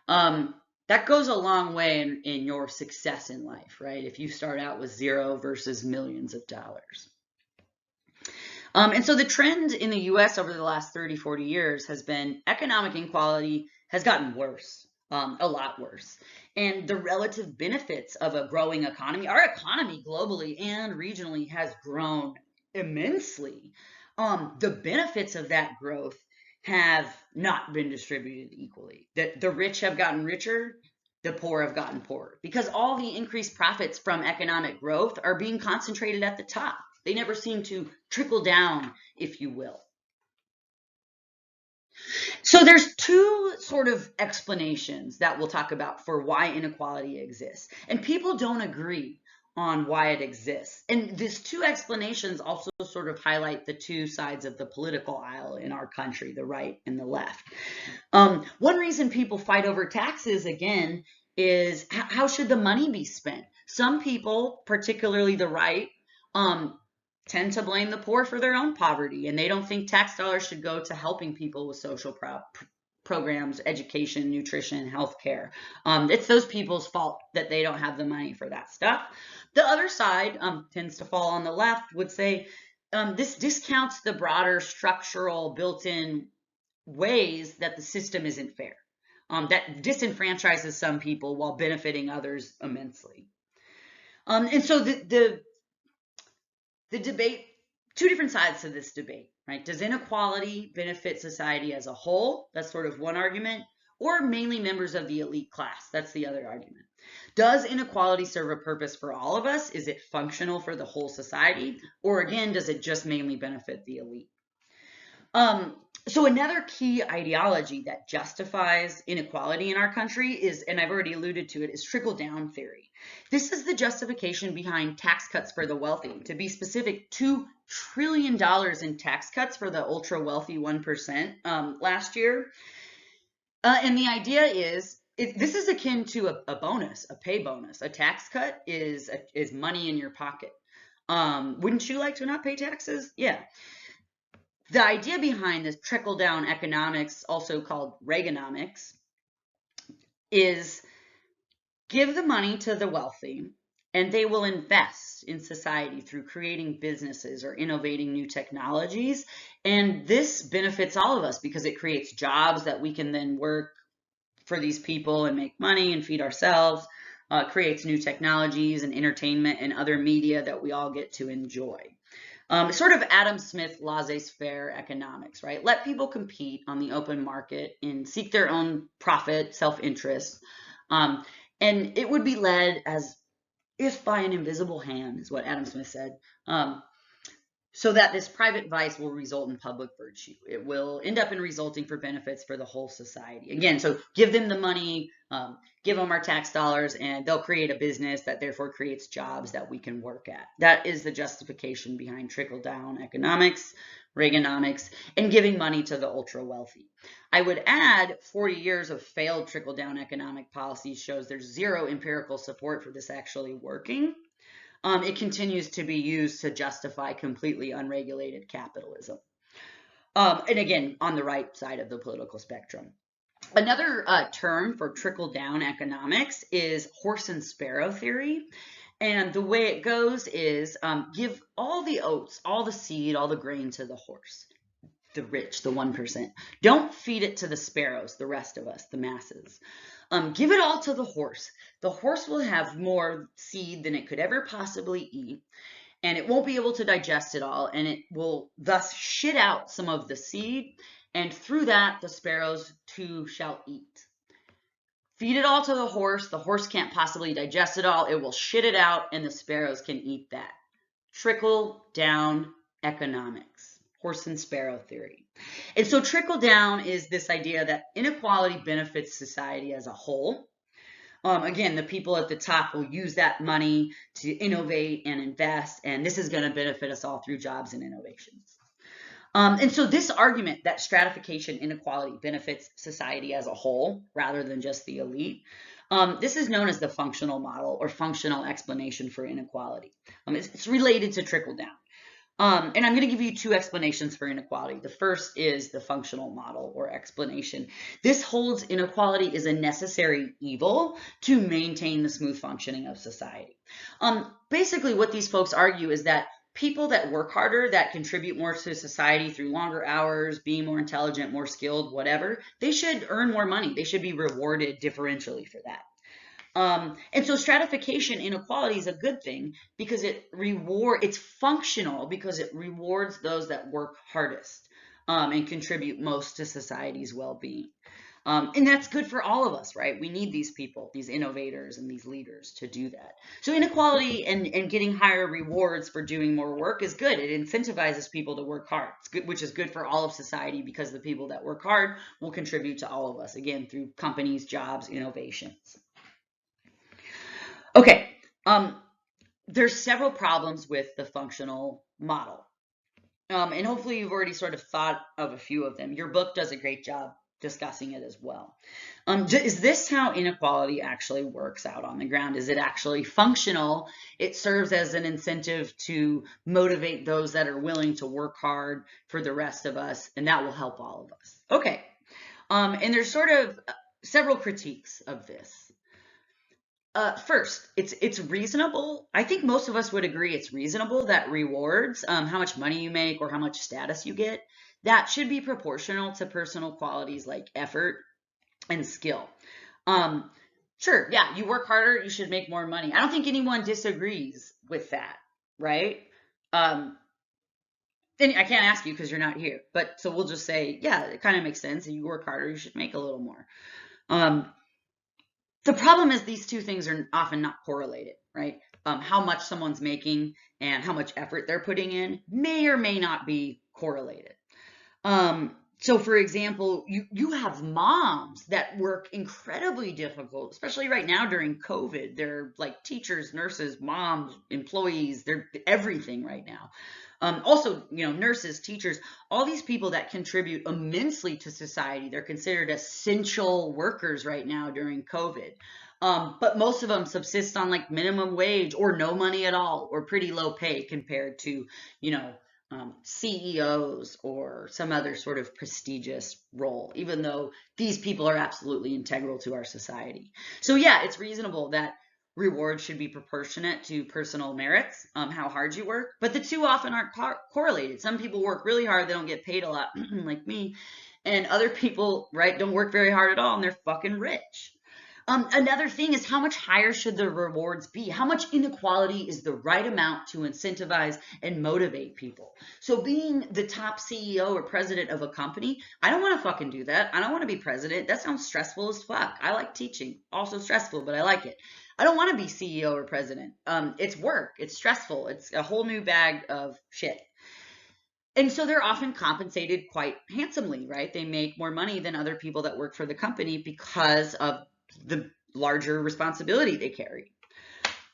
That goes a long way in your success in life, right? If you start out with zero versus millions of dollars. And so the trend in the US over the last 30, 40 years has been economic inequality has gotten worse, a lot worse. And the relative benefits of a growing economy, our economy globally and regionally has grown immensely. The benefits of that growth have not been distributed equally. The rich have gotten richer, the poor have gotten poorer, because all the increased profits from economic growth are being concentrated at the top. They never seem to trickle down, if you will. So there's two sort of explanations that we'll talk about for why inequality exists. And people don't agree on why it exists. And these two explanations also sort of highlight the two sides of the political aisle in our country, the right and the left. One reason people fight over taxes, again, is how should the money be spent? Some people, particularly the right, tend to blame the poor for their own poverty, and they don't think tax dollars should go to helping people with social programs, education, nutrition, healthcare. It's those people's fault that they don't have the money for that stuff. The other side tends to fall on the left, would say this discounts the broader structural built-in ways that the system isn't fair, that disenfranchises some people while benefiting others immensely. And so the debate, two different sides to this debate, right? Does inequality benefit society as a whole? That's sort of one argument. Or mainly members of the elite class? That's the other argument. Does inequality serve a purpose for all of us? Is it functional for the whole society? Or again, does it just mainly benefit the elite? So another key ideology that justifies inequality in our country is, and I've already alluded to it, is trickle-down theory. This is the justification behind tax cuts for the wealthy. To be specific, $2 trillion in tax cuts for the ultra-wealthy 1% last year. And the idea is, this is akin to a bonus, a pay bonus. A tax cut is money in your pocket. Wouldn't you like to not pay taxes? Yeah. The idea behind this trickle-down economics, also called Reaganomics, is give the money to the wealthy and they will invest in society through creating businesses or innovating new technologies. And this benefits all of us because it creates jobs that we can then work for these people and make money and feed ourselves, creates new technologies and entertainment and other media that we all get to enjoy. Sort of Adam Smith laissez-faire economics, right? Let people compete on the open market and seek their own profit, self-interest. And it would be led as if by an invisible hand, is what Adam Smith said, so that this private vice will result in public virtue. It will end up in resulting for benefits for the whole society. Again, so give them the money, give them our tax dollars, and they'll create a business that therefore creates jobs that we can work at. That is the justification behind trickle-down economics, Reaganomics, and giving money to the ultra-wealthy. I would add 40 years of failed trickle-down economic policies shows there's zero empirical support for this actually working. It continues to be used to justify completely unregulated capitalism. And again, on the right side of the political spectrum. Another term for trickle-down economics is horse and sparrow theory. And the way it goes is give all the oats, all the seed, all the grain to the horse, the rich, the 1%. Don't feed it to the sparrows, the rest of us, the masses. Give it all to the horse. The horse will have more seed than it could ever possibly eat, and it won't be able to digest it all, and it will thus shit out some of the seed, and through that, the sparrows too shall eat. Feed it all to the horse can't possibly digest it all, it will shit it out, and the sparrows can eat that. Trickle down economics. horse and sparrow theory. And so trickle down is this idea that inequality benefits society as a whole. Again, the people at the top will use that money to innovate and invest, and this is going to benefit us all through jobs and innovations. And so this argument that stratification inequality benefits society as a whole rather than just the elite, this is known as the functional model or functional explanation for inequality. It's related to trickle down. And I'm going to give you two explanations for inequality. The first is the functional model or explanation. This holds inequality is a necessary evil to maintain the smooth functioning of society. Basically, what these folks argue is that people that work harder, that contribute more to society through longer hours, being more intelligent, more skilled, whatever, they should earn more money. They should be rewarded differentially for that. And so stratification inequality is a good thing because it's functional because it rewards those that work hardest and contribute most to society's well-being. And that's good for all of us, right? We need these people, these innovators and these leaders to do that. So inequality and getting higher rewards for doing more work is good. It incentivizes people to work hard, which is good for all of society because the people that work hard will contribute to all of us, again, through companies, jobs, innovations. Okay, there's several problems with the functional model. And hopefully you've already sort of thought of a few of them. Your book does a great job discussing it as well. Is this how inequality actually works out on the ground? Is it actually functional? It serves as an incentive to motivate those that are willing to work hard for the rest of us, and that will help all of us. Okay, and there's sort of several critiques of this. First, it's reasonable. I think most of us would agree it's reasonable that rewards, how much money you make or how much status you get, that should be proportional to personal qualities like effort and skill. Sure, yeah, you work harder, you should make more money. I don't think anyone disagrees with that, right? Um, and I can't ask you because you're not here, but so we'll just say, yeah, it kind of makes sense. If you work harder, you should make a little more. The problem is these two things are often not correlated, right? How much someone's making and how much effort they're putting in may or may not be correlated. So for example, you have moms that work incredibly difficult, especially right now during COVID. They're like teachers, nurses, moms, employees, they're everything right now. Also, nurses, teachers, all these people that contribute immensely to society, they're considered essential workers right now during COVID. But most of them subsist on like minimum wage or no money at all or pretty low pay compared to, CEOs or some other sort of prestigious role, even though these people are absolutely integral to our society. So yeah, it's reasonable that rewards should be proportionate to personal merits, how hard you work, but the two often aren't correlated. Some people work really hard, they don't get paid a lot, like me, and other people, right, don't work very hard at all, and they're fucking rich. Another thing is how much higher should the rewards be? How much inequality is the right amount to incentivize and motivate people? So being the top CEO or president of a company, I don't want to fucking do that. I don't want to be president. That sounds stressful as fuck. I like teaching. Also stressful, but I like it. I don't want to be CEO or president. It's work. It's stressful. It's a whole new bag of shit. And so they're often compensated quite handsomely, right? They make more money than other people that work for the company because of the larger responsibility they carry.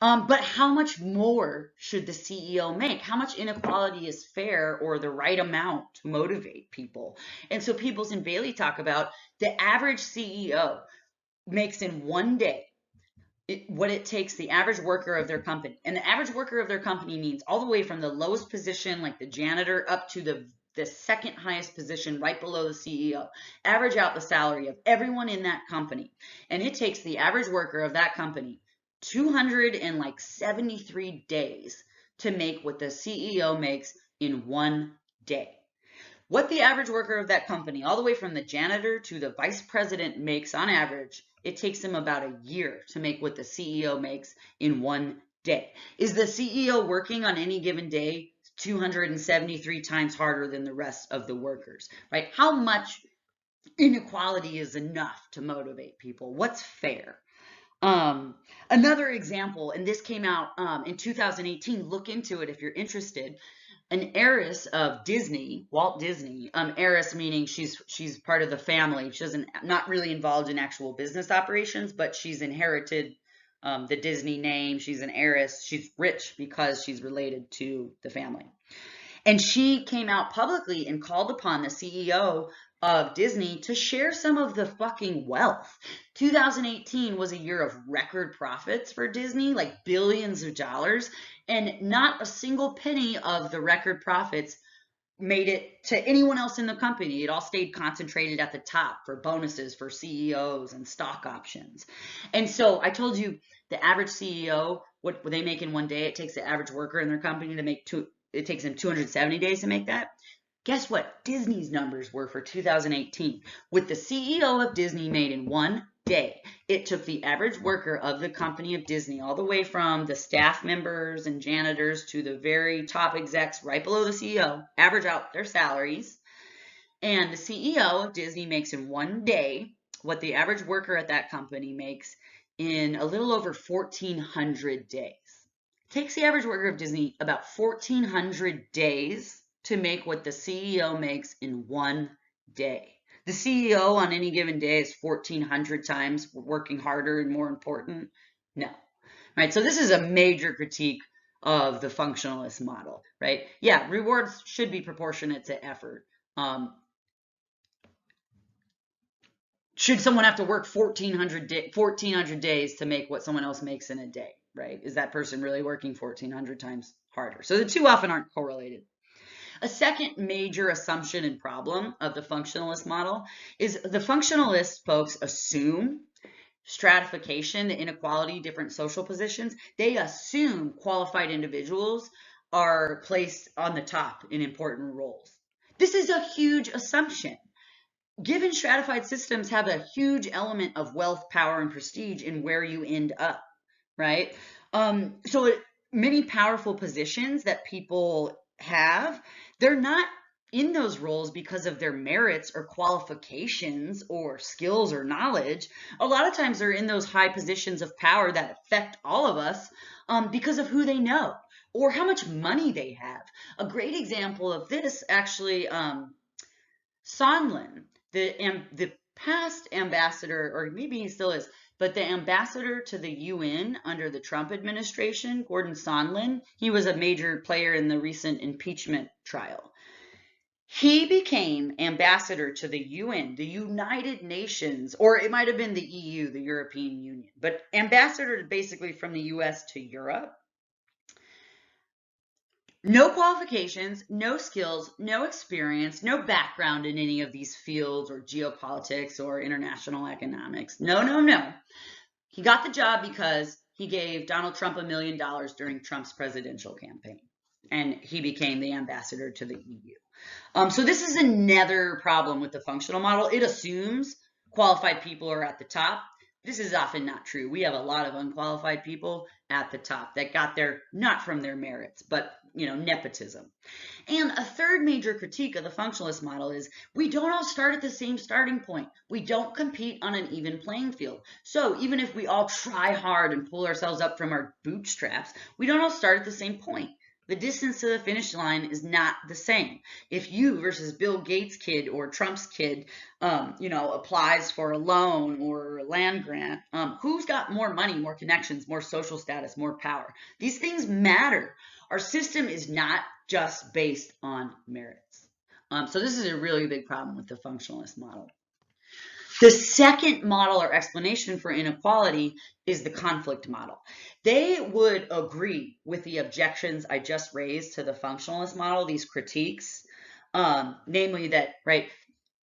But how much more should the CEO make? How much inequality is fair or the right amount to motivate people? And so Peoples and Bailey talk about the average CEO makes in one day what it takes the average worker of their company. And the average worker of their company means all the way from the lowest position, like the janitor, up to the second highest position right below the CEO. Average out the salary of everyone in that company. And it takes the average worker of that company 273 days to make what the CEO makes in one day. What the average worker of that company, all the way from the janitor to the vice president, makes on average, it takes them about a year to make what the CEO makes in one day. Is the CEO working on any given day 273 times harder than the rest of the workers, right? How much inequality is enough to motivate people? What's fair? Another example, and this came out in 2018, look into it if you're interested. an heiress of Disney, Walt Disney. Heiress meaning she's part of the family. She doesn't not really involved in actual business operations, but she's inherited the Disney name. She's an heiress. She's rich because she's related to the family. And she came out publicly and called upon the CEO of Disney to share some of the fucking wealth. 2018 was a year of record profits for Disney, like billions of dollars, and not a single penny of the record profits made it to anyone else in the company. It all stayed concentrated at the top for bonuses for CEOs and stock options. And so I told you the average CEO, what they make in one day, it takes the average worker in their company to make it takes them 270 days to make that. Guess what Disney's numbers were for 2018? With the CEO of Disney made in one day, it took the average worker of the company of Disney, all the way from the staff members and janitors to the very top execs right below the CEO, average out their salaries. And the CEO of Disney makes in one day what the average worker at that company makes in a little over 1,400 days. It takes the average worker of Disney about 1,400 days to make what the CEO makes in one day. The CEO on any given day is 1,400 times working harder and more important? No. Right? So this is a major critique of the functionalist model, right? Yeah, rewards should be proportionate to effort. Should someone have to work 1,400 days to make what someone else makes in a day, right? Is that person really working 1,400 times harder? So the two often aren't correlated. A second major assumption and problem of the functionalist model is the functionalist folks assume stratification, the inequality, different social positions. They assume qualified individuals are placed on the top in important roles. This is a huge assumption. Given stratified systems have a huge element of wealth, power, and prestige in where you end up, right? Many powerful positions that people have, they're not in those roles because of their merits or qualifications or skills or knowledge. A lot of times they're in those high positions of power that affect all of us because of who they know or how much money they have. A great example of this, actually, Sondland, the past ambassador, or maybe he still is, but the ambassador to the UN under the Trump administration, Gordon Sondland, he was a major player in the recent impeachment trial. He became ambassador to the UN, the United Nations, or it might have been the EU, the European Union, but ambassador basically from the US to Europe. No qualifications, no skills, no experience, no background in any of these fields or geopolitics or international economics. No. He got the job because he gave Donald Trump $1 million during Trump's presidential campaign, and he became the ambassador to the EU. So this is another problem with the functional model. It assumes qualified people are at the top. This is often not true. We have a lot of unqualified people at the top that got there not from their merits, but nepotism. And a third major critique of the functionalist model is we don't all start at the same starting point. We don't compete on an even playing field. So even if we all try hard and pull ourselves up from our bootstraps, we don't all start at the same point. The distance to the finish line is not the same. If you versus Bill Gates' kid or Trump's kid, applies for a loan or a land grant, who's got more money, more connections, more social status, more power? These things matter. Our system is not just based on merits. So this is a really big problem with the functionalist model. The second model or explanation for inequality is the conflict model. They would agree with the objections I just raised to the functionalist model, these critiques, namely that, right,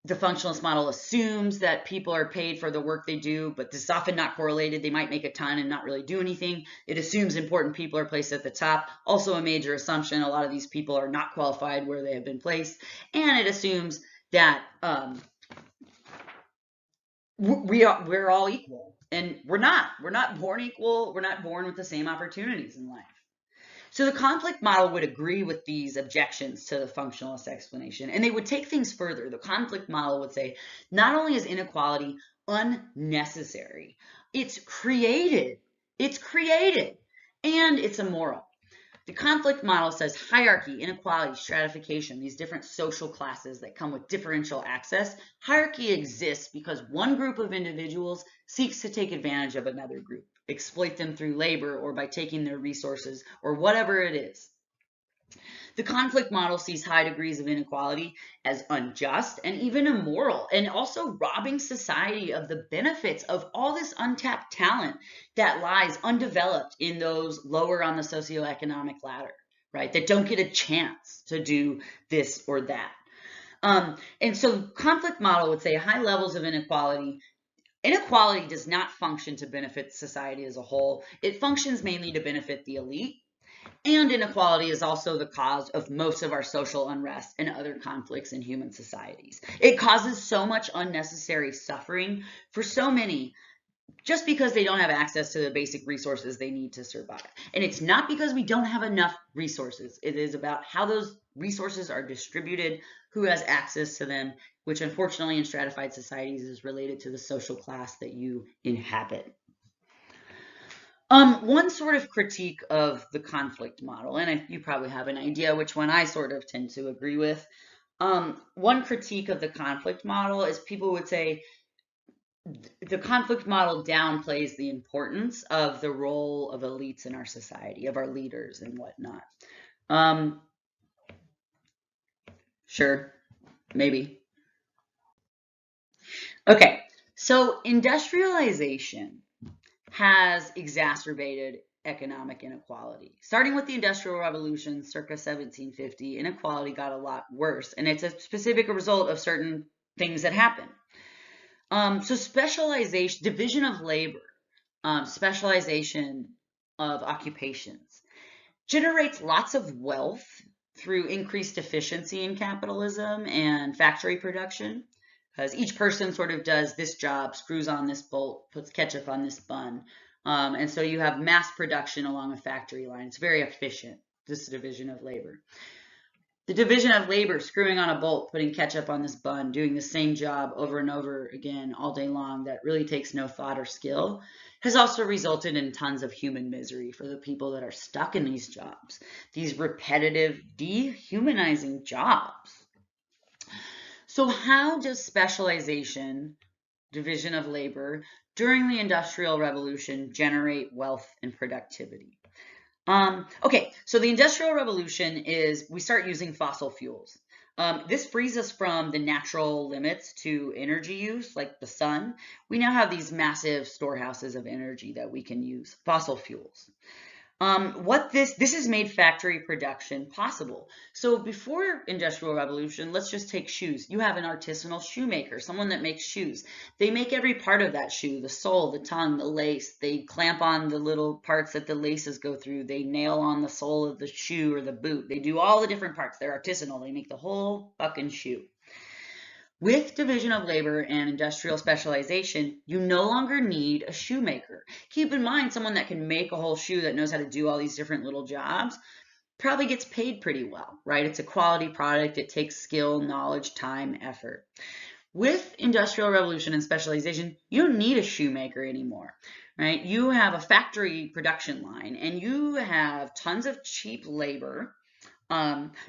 the functionalist model assumes that people are paid for the work they do, but this is often not correlated. They might make a ton and not really do anything. It assumes important people are placed at the top. Also a major assumption, a lot of these people are not qualified where they have been placed. And it assumes that we're all equal, and we're not born equal. We're not born with the same opportunities in life. So the conflict model would agree with these objections to the functionalist explanation, and they would take things further. The conflict model would say, not only is inequality unnecessary, it's created, and it's immoral. The conflict model says hierarchy, inequality, stratification, these different social classes that come with differential access. Hierarchy exists because one group of individuals seeks to take advantage of another group, exploit them through labor or by taking their resources or whatever it is. The conflict model sees high degrees of inequality as unjust and even immoral, and also robbing society of the benefits of all this untapped talent that lies undeveloped in those lower on the socioeconomic ladder, right? That don't get a chance to do this or that. And so conflict model would say high levels of inequality. Inequality does not function to benefit society as a whole. It functions mainly to benefit the elite. And inequality is also the cause of most of our social unrest and other conflicts in human societies. It causes so much unnecessary suffering for so many just because they don't have access to the basic resources they need to survive. And it's not because we don't have enough resources. It is about how those resources are distributed, who has access to them, which unfortunately in stratified societies is related to the social class that you inhabit. One sort of critique of the conflict model, and you probably have an idea which one I sort of tend to agree with. One critique of the conflict model is people would say the conflict model downplays the importance of the role of elites in our society, of our leaders and whatnot. Sure, maybe. Okay, so industrialization has exacerbated economic inequality. Starting with the Industrial Revolution, circa 1750, inequality got a lot worse, and it's a specific result of certain things that happen. So specialization, division of labor, specialization of occupations generates lots of wealth through increased efficiency in capitalism and factory production, because each person sort of does this job, screws on this bolt, puts ketchup on this bun. And so you have mass production along a factory line. It's very efficient, this division of labor. The division of labor, screwing on a bolt, putting ketchup on this bun, doing the same job over and over again all day long that really takes no thought or skill, has also resulted in tons of human misery for the people that are stuck in these jobs, these repetitive, dehumanizing jobs. So how does specialization, division of labor, during the Industrial Revolution generate wealth and productivity? Okay, so the Industrial Revolution is we start using fossil fuels. This frees us from the natural limits to energy use, like the sun. We now have these massive storehouses of energy that we can use, fossil fuels. This has made factory production possible. So before Industrial Revolution, let's just take shoes. You have an artisanal shoemaker, someone that makes shoes. They make every part of that shoe, the sole, the tongue, the lace. They clamp on the little parts that the laces go through. They nail on the sole of the shoe or the boot. They do all the different parts. They're artisanal. They make the whole fucking shoe. With division of labor and industrial specialization, you no longer need a shoemaker. Keep in mind, someone that can make a whole shoe that knows how to do all these different little jobs probably gets paid pretty well, right? It's a quality product. It takes skill, knowledge, time, effort. With industrial revolution and specialization, you don't need a shoemaker anymore, right? You have a factory production line and you have tons of cheap labor.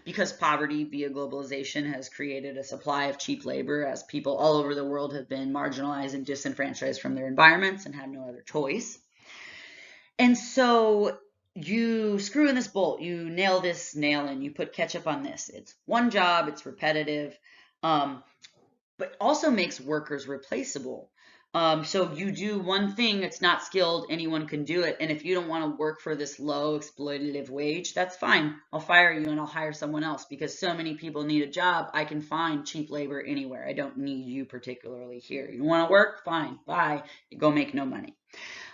Because poverty via globalization has created a supply of cheap labor as people all over the world have been marginalized and disenfranchised from their environments and had no other choice. And so you screw in this bolt, you nail this nail in, you put ketchup on this. It's one job, it's repetitive, but also makes workers replaceable. So you do one thing, it's not skilled, anyone can do it. And if you don't want to work for this low exploitative wage, that's fine. I'll fire you and I'll hire someone else because so many people need a job. I can find cheap labor anywhere. I don't need you particularly here. You want to work? Fine. Bye. Go make no money.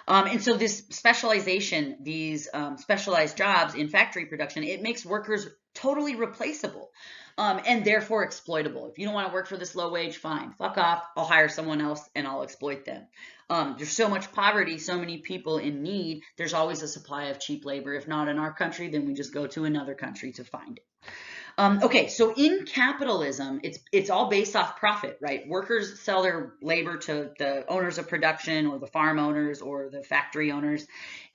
And so this specialization, these specialized jobs in factory production, it makes workers totally replaceable. And therefore exploitable. If you don't want to work for this low wage, fine, fuck off. I'll hire someone else and I'll exploit them. There's so much poverty, so many people in need. There's always a supply of cheap labor. If not in our country, then we just go to another country to find it. Okay, so in capitalism, it's all based off profit, right? Workers sell their labor to the owners of production or the farm owners or the factory owners,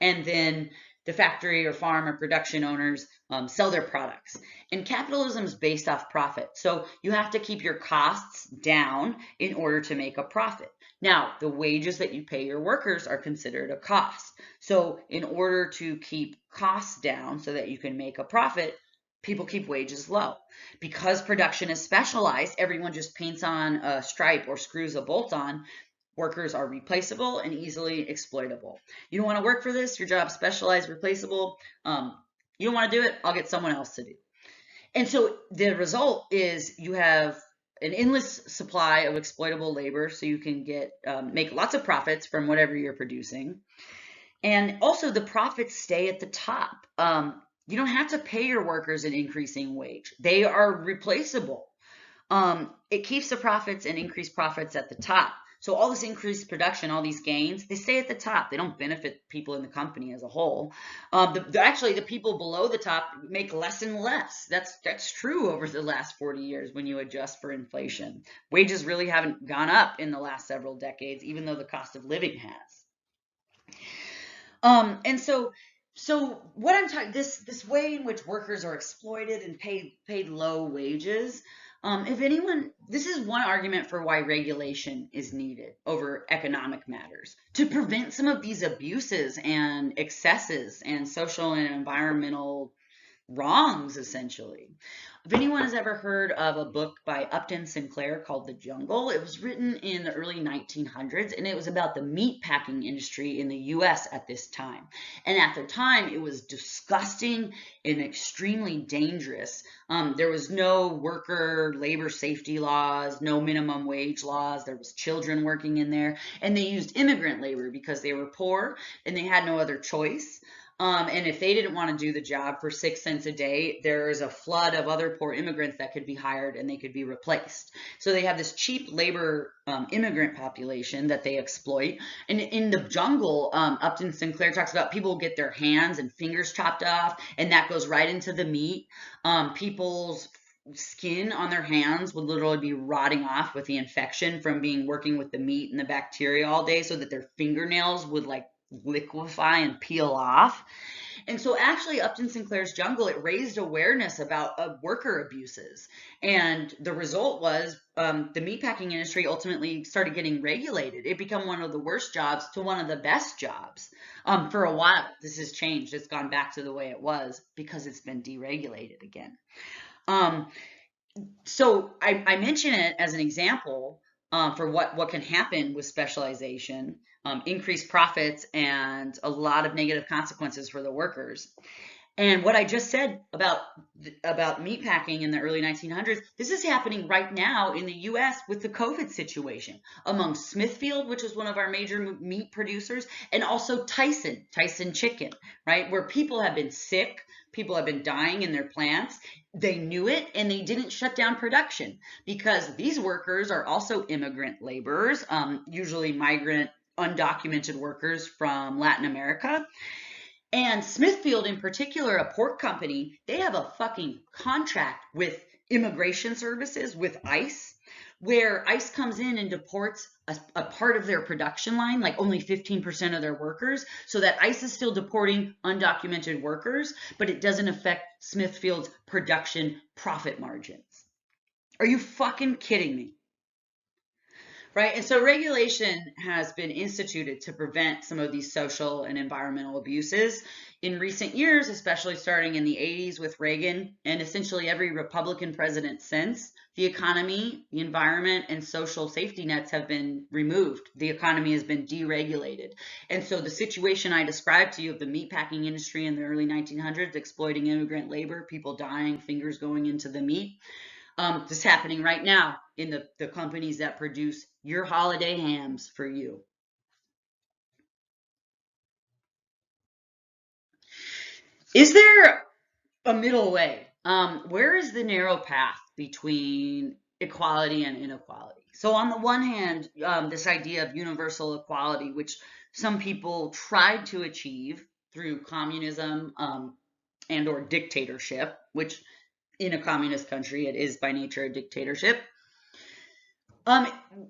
and then the factory or farm or production owners sell their products. And capitalism is based off profit. So you have to keep your costs down in order to make a profit. Now, the wages that you pay your workers are considered a cost. So in order to keep costs down so that you can make a profit, people keep wages low. Because production is specialized, everyone just paints on a stripe or screws a bolt on. Workers are replaceable and easily exploitable. You don't want to work for this, your job's specialized, replaceable. You don't want to do it, I'll get someone else to do. And so the result is you have an endless supply of exploitable labor, so you can make lots of profits from whatever you're producing. And also the profits stay at the top. You don't have to pay your workers an increasing wage. They are replaceable. It keeps the profits and increased profits at the top. So all this increased production, all these gains, they stay at the top. They don't benefit people in the company as a whole. Actually, the people below the top make less and less. That's true over the last 40 years when you adjust for inflation. Wages really haven't gone up in the last several decades, even though the cost of living has. And so what I'm talking, this way in which workers are exploited and paid low wages, if anyone, this is one argument for why regulation is needed over economic matters, to prevent some of these abuses and excesses and social and environmental wrongs, essentially. If anyone has ever heard of a book by Upton Sinclair called The Jungle, it was written in the early 1900s, and it was about the meatpacking industry in the US at this time. And at the time, it was disgusting and extremely dangerous. There was no worker labor safety laws, no minimum wage laws. There was children working in there, and they used immigrant labor because they were poor and they had no other choice. And if they didn't want to do the job for 6 cents a day, there is a flood of other poor immigrants that could be hired and they could be replaced. So they have this cheap labor immigrant population that they exploit. And in The Jungle, Upton Sinclair talks about people get their hands and fingers chopped off, and that goes right into the meat. People's skin on their hands would literally be rotting off with the infection from working with the meat and the bacteria all day, so that their fingernails would like liquefy and peel off. And so actually Upton Sinclair's Jungle, it raised awareness about worker abuses. And the result was the meatpacking industry ultimately started getting regulated. It became one of the worst jobs to one of the best jobs. For a while, this has changed. It's gone back to the way it was because it's been deregulated again. So I mention it as an example for what can happen with specialization, increased profits, and a lot of negative consequences for the workers. And what I just said about meatpacking in the early 1900s, this is happening right now in the US with the COVID situation among Smithfield, which is one of our major meat producers, and also Tyson chicken, right? Where people have been sick, people have been dying in their plants. They knew it and they didn't shut down production because these workers are also immigrant laborers, usually migrant, undocumented workers from Latin America. And Smithfield in particular, a pork company, they have a fucking contract with immigration services, with ICE, where ICE comes in and deports a part of their production line, like only 15% of their workers, so that ICE is still deporting undocumented workers, but it doesn't affect Smithfield's production profit margins. Are you fucking kidding me? Right? And so regulation has been instituted to prevent some of these social and environmental abuses. In recent years, especially starting in the 80s with Reagan and essentially every Republican president since, the economy, the environment, and social safety nets have been removed. The economy has been deregulated. And so the situation I described to you of the meatpacking industry in the early 1900s, exploiting immigrant labor, people dying, fingers going into the meat, this is happening right now in the companies that produce your holiday hams for you. Is there a middle way? Where is the narrow path between equality and inequality? So on the one hand, this idea of universal equality, which some people tried to achieve through communism and or dictatorship, which in a communist country, it is by nature a dictatorship.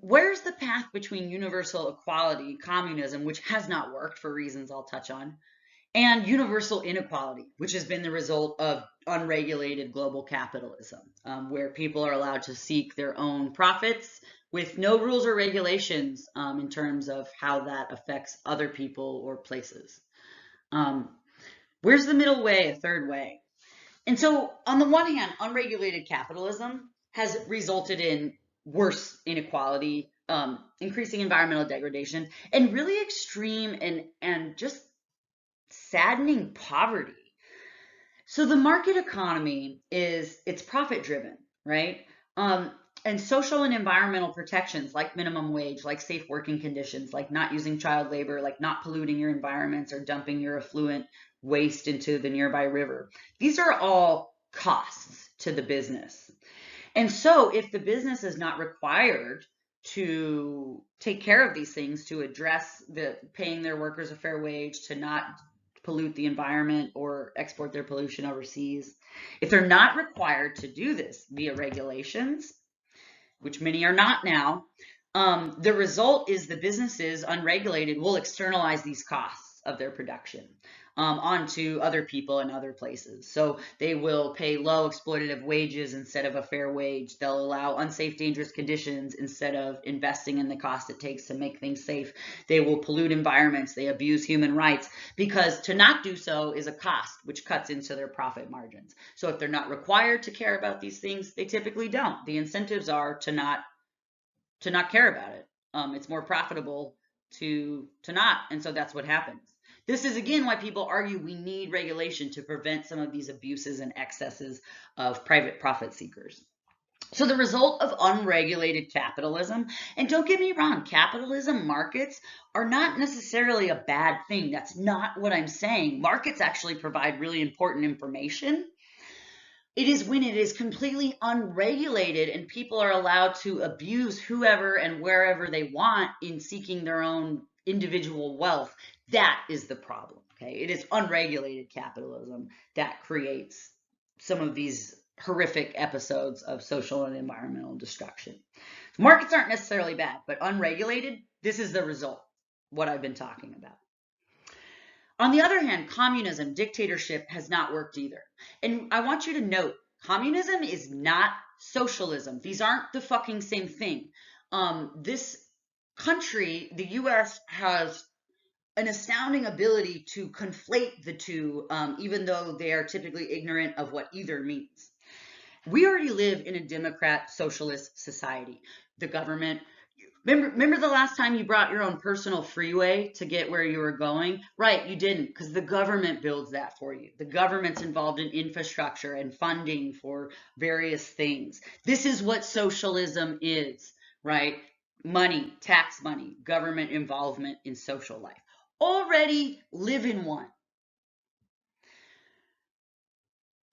Where's the path between universal equality, communism, which has not worked for reasons I'll touch on, and universal inequality, which has been the result of unregulated global capitalism, where people are allowed to seek their own profits with no rules or regulations in terms of how that affects other people or places. Um, where's the middle way, a third way? And so, on the one hand, unregulated capitalism has resulted in worse inequality, increasing environmental degradation, and really extreme and just saddening poverty. So the market economy it's profit driven, right? Um, and social and environmental protections like minimum wage, like safe working conditions, like not using child labor, like not polluting your environments or dumping your effluent waste into the nearby river. These are all costs to the business. And so if the business is not required to take care of these things, to address the paying their workers a fair wage, to not pollute the environment or export their pollution overseas, if they're not required to do this via regulations, which many are not now, the result is the businesses, unregulated, will externalize these costs of their production onto other people in other places. So they will pay low exploitative wages instead of a fair wage. They'll allow unsafe, dangerous conditions instead of investing in the cost it takes to make things safe. They will pollute environments. They abuse human rights, because to not do so is a cost, which cuts into their profit margins. So if they're not required to care about these things, they typically don't. The incentives are to not care about it. It's more profitable to not, and so that's what happens. This is again why people argue we need regulation to prevent some of these abuses and excesses of private profit seekers. So the result of unregulated capitalism, and don't get me wrong, capitalism markets are not necessarily a bad thing. That's not what I'm saying. Markets actually provide really important information. It is when it is completely unregulated and people are allowed to abuse whoever and wherever they want in seeking their own individual wealth. That is the problem. Okay, it is unregulated capitalism that creates some of these horrific episodes of social and environmental destruction. Markets aren't necessarily bad, but unregulated, this is the result, what I've been talking about. On the other hand, communism, dictatorship has not worked either. And I want you to note, communism is not socialism. These aren't the fucking same thing. This country, the US, has an astounding ability to conflate the two, even though they are typically ignorant of what either means. We already live in a democrat socialist society. The government, remember the last time you brought your own personal freeway to get where you were going? Right, you didn't, because the government builds that for you. The government's involved in infrastructure and funding for various things. This is what socialism is, right? Money, tax money, government involvement in social life. Already live in one.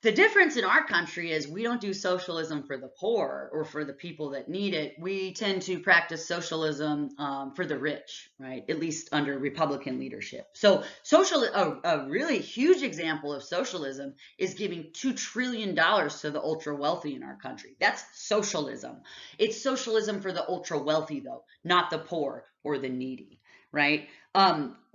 The difference in our country is we don't do socialism for the poor or for the people that need it. We tend to practice socialism for the rich, right? At least under Republican leadership. So a really huge example of socialism is giving $2 trillion to the ultra wealthy in our country. That's socialism. It's socialism for the ultra wealthy, though, not the poor or the needy, right?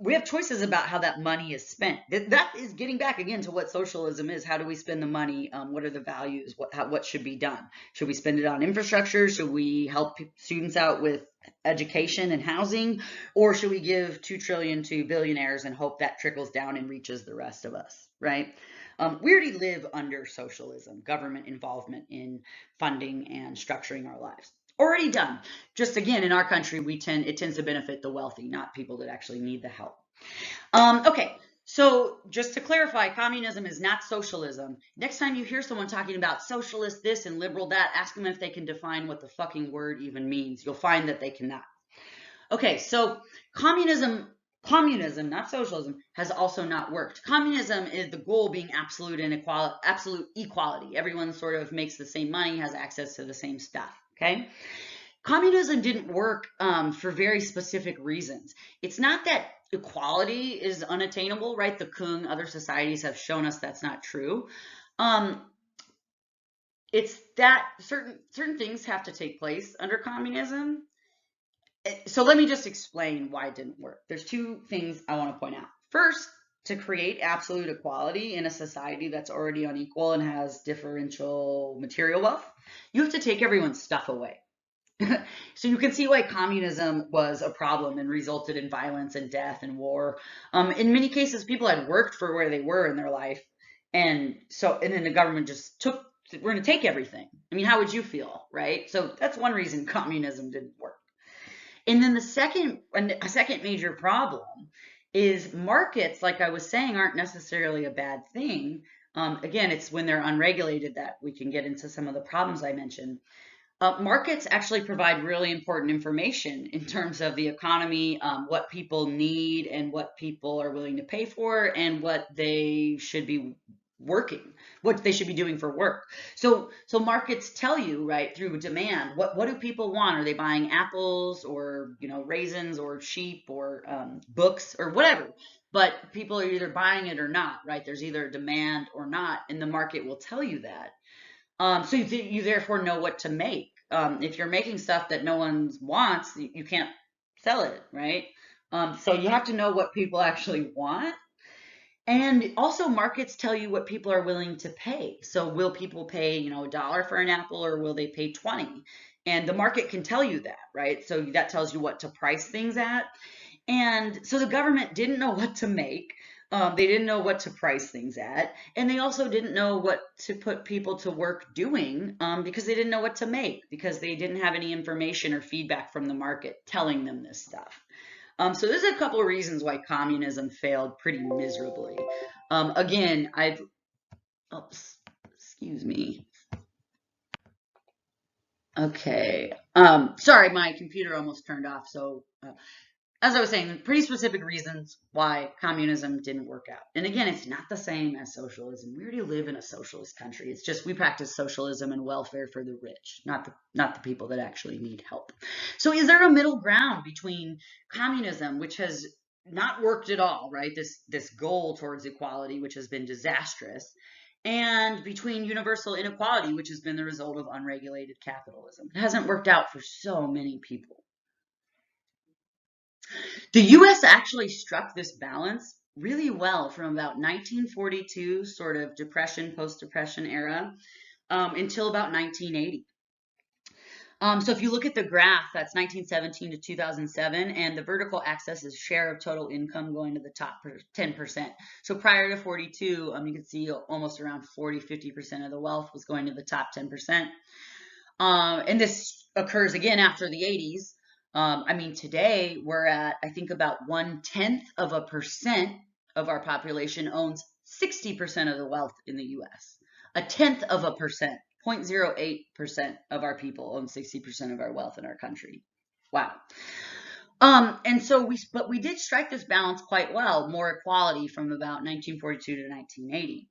We have choices about how that money is spent. That is getting back again to what socialism is. How do we spend the money? What are the values? What should be done? Should we spend it on infrastructure? Should we help students out with education and housing? Or should we give $2 trillion to billionaires and hope that trickles down and reaches the rest of us, right? We already live under socialism, government involvement in funding and structuring our lives. Already done. Just again, in our country, it tends to benefit the wealthy, not people that actually need the help. Okay, so just to clarify, communism is not socialism. Next time you hear someone talking about socialist this and liberal that, ask them if they can define what the fucking word even means. You'll find that they cannot. Okay, so communism, not socialism, has also not worked. Communism is the goal being absolute equality. Everyone sort of makes the same money, has access to the same stuff. Okay, communism didn't work for very specific reasons. It's not that equality is unattainable, right? The Kung, other societies have shown us that's not true. It's that certain things have to take place under communism. So let me just explain why it didn't work. There's two things I want to point out. First, to create absolute equality in a society that's already unequal and has differential material wealth, you have to take everyone's stuff away. So you can see why communism was a problem and resulted in violence and death and war. In many cases, people had worked for where they were in their life, and then the government just took. We're going to take everything. I mean, how would you feel, right? So that's one reason communism didn't work. And then a second major problem is markets, like I was saying, aren't necessarily a bad thing. Again, it's when they're unregulated that we can get into some of the problems I mentioned. Markets actually provide really important information in terms of the economy, what people need and what people are willing to pay for, and what they should be what they should be doing for work. So markets tell you, right, through demand, what do people want? Are they buying apples or raisins or sheep or books or whatever? But people are either buying it or not, right? There's either demand or not, and the market will tell you that. So you therefore know what to make. If you're making stuff that no one wants, you can't sell it, right? So you have to know what people actually want. And also markets tell you what people are willing to pay. So will people pay, $1 for an apple or will they pay 20? And the market can tell you that, right? So that tells you what to price things at. And so the government didn't know what to make. They didn't know what to price things at. And they also didn't know what to put people to work doing because they didn't know what to make, because they didn't have any information or feedback from the market telling them this stuff. So there's a couple of reasons why communism failed pretty miserably. Again, excuse me. Okay. Sorry, my computer almost turned off. So as I was saying, pretty specific reasons why communism didn't work out. And again, it's not the same as socialism. We already live in a socialist country. It's just we practice socialism and welfare for the rich, not the people that actually need help. So is there a middle ground between communism, which has not worked at all, right? This goal towards equality, which has been disastrous, and between universal inequality, which has been the result of unregulated capitalism? It hasn't worked out for so many people. The US actually struck this balance really well from about 1942, sort of depression, post-depression era, until about 1980. So if you look at the graph, that's 1917 to 2007, and the vertical axis is share of total income going to the top 10%. So prior to 42, you can see almost around 40–50% of the wealth was going to the top 10%. And this occurs again after the 80s. I mean, today we're at, I think, about 1/10% of our population owns 60% of the wealth in the US. 1/10%, 0.08% of our people own 60% of our wealth in our country. Wow. And so but we did strike this balance quite well, more equality from about 1942 to 1980.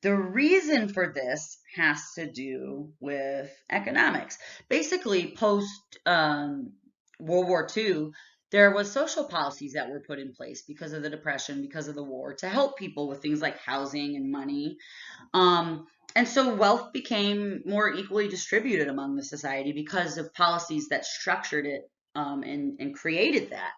The reason for this has to do with economics. Basically, post World War II, there was social policies that were put in place because of the Depression, because of the war, to help people with things like housing and money. And so wealth became more equally distributed among the society because of policies that structured it and created that.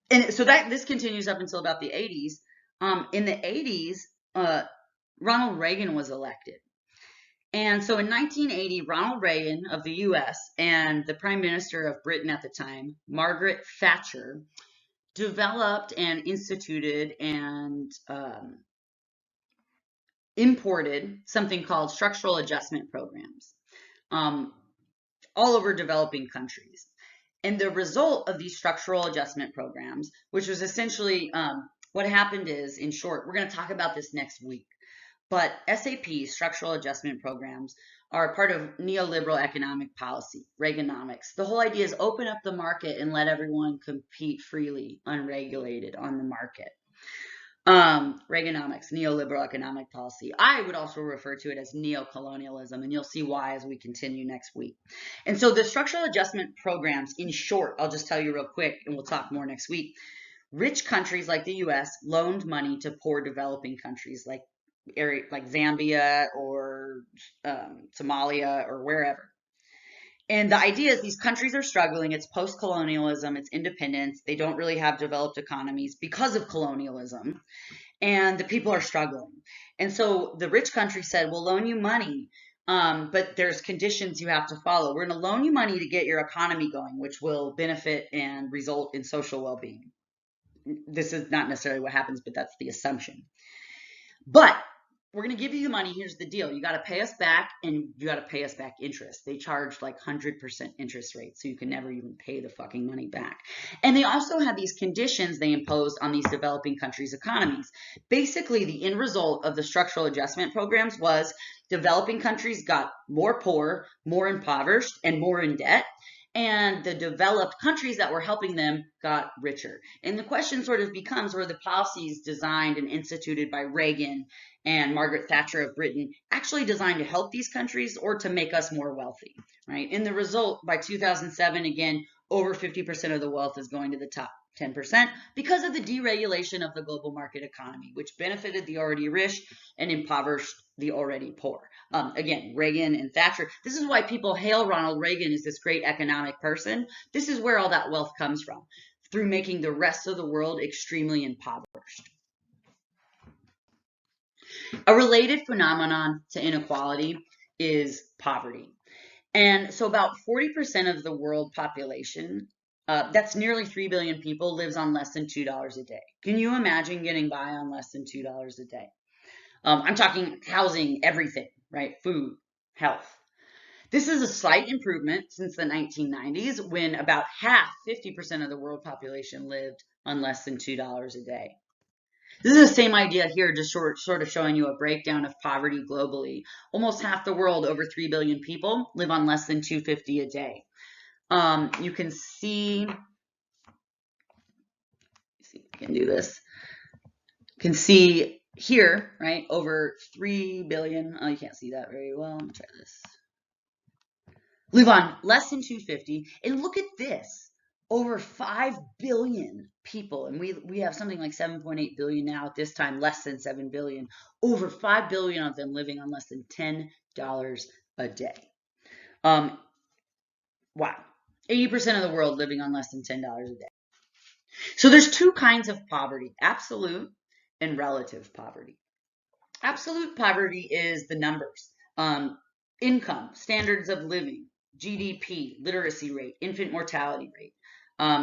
And so this continues up until about the 80s. In the 80s, Ronald Reagan was elected. And so in 1980, Ronald Reagan of the US and the Prime Minister of Britain at the time, Margaret Thatcher, developed and instituted and imported something called structural adjustment programs all over developing countries. And the result of these structural adjustment programs, which was essentially what happened is, in short, we're going to talk about this next week, but SAP, structural adjustment programs, are part of neoliberal economic policy, Reaganomics. The whole idea is open up the market and let everyone compete freely, unregulated on the market. Reaganomics, neoliberal economic policy. I would also refer to it as neocolonialism, and you'll see why as we continue next week. And so the structural adjustment programs, in short, I'll just tell you real quick, and we'll talk more next week. Rich countries like the US loaned money to poor developing countries like Zambia or Somalia or wherever. And the idea is these countries are struggling. It's post-colonialism, it's independence. They don't really have developed economies because of colonialism. And the people are struggling. And so the rich country said, we'll loan you money, but there's conditions you have to follow. We're going to loan you money to get your economy going, which will benefit and result in social well-being. This is not necessarily what happens, but that's the assumption. But we're going to give you the money. Here's the deal. You got to pay us back, and you got to pay us back interest. They charge like 100% interest rates, so you can never even pay the fucking money back. And they also had these conditions they imposed on these developing countries' economies. Basically, the end result of the structural adjustment programs was developing countries got more poor, more impoverished, and more in debt. And the developed countries that were helping them got richer. And the question sort of becomes, were the policies designed and instituted by Reagan and Margaret Thatcher of Britain actually designed to help these countries or to make us more wealthy, right? And the result, by 2007, again, over 50% of the wealth is going to the top 10% because of the deregulation of the global market economy, which benefited the already rich and impoverished the already poor. Again, Reagan and Thatcher. This is why people hail Ronald Reagan as this great economic person. This is where all that wealth comes from, through making the rest of the world extremely impoverished. A related phenomenon to inequality is poverty. And so about 40% of the world population, that's nearly 3 billion people, lives on less than $2 a day. Can you imagine getting by on less than $2 a day? I'm talking housing, everything, right? Food, health. This is a slight improvement since the 1990s, when about half, 50% of the world population lived on less than $2 a day. This is the same idea here, just sort of showing you a breakdown of poverty globally. Almost half the world, over 3 billion people, live on less than $2.50 a day. You can see, if I can do this. You can see here, right, over 3 billion. Oh, you can't see that very well. Let me try this. Live on less than $2.50, and look at this. Over 5 billion people, and we have something like 7.8 billion now, at this time less than 7 billion, over 5 billion of them living on less than $10 a day. Wow. 80% of the world living on less than $10 a day. So there's two kinds of poverty: absolute and relative poverty. Absolute poverty is the numbers, income, standards of living, GDP, literacy rate, infant mortality rate,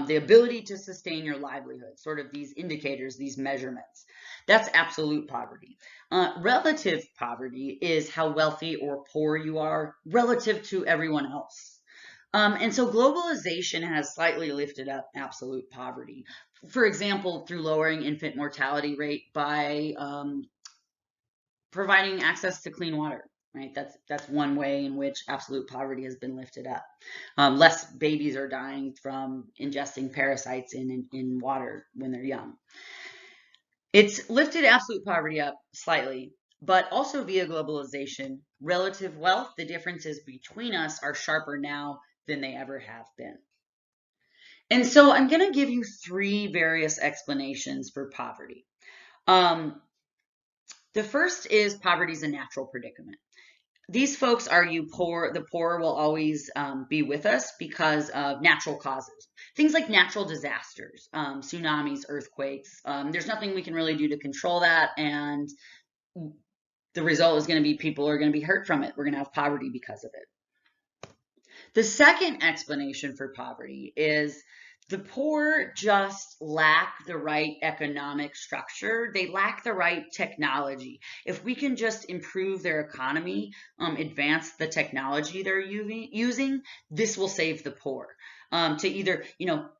the ability to sustain your livelihood, sort of these indicators, these measurements. That's absolute poverty. Relative poverty is how wealthy or poor you are relative to everyone else. And so globalization has slightly lifted up absolute poverty. For example, through lowering infant mortality rate by providing access to clean water. Right, that's one way in which absolute poverty has been lifted up. Less babies are dying from ingesting parasites in water when they're young. It's lifted absolute poverty up slightly, but also via globalization, relative wealth, the differences between us are sharper now than they ever have been. And so I'm going to give you three various explanations for poverty. The first is poverty is a natural predicament. These folks argue the poor will always be with us because of natural causes. Things like natural disasters, tsunamis, earthquakes. There's nothing we can really do to control that, and the result is going to be people are going to be hurt from it. We're going to have poverty because of it. The second explanation for poverty is the poor just lack the right economic structure. They lack the right technology. If we can just improve their economy, advance the technology they're using, this will save the poor. To either,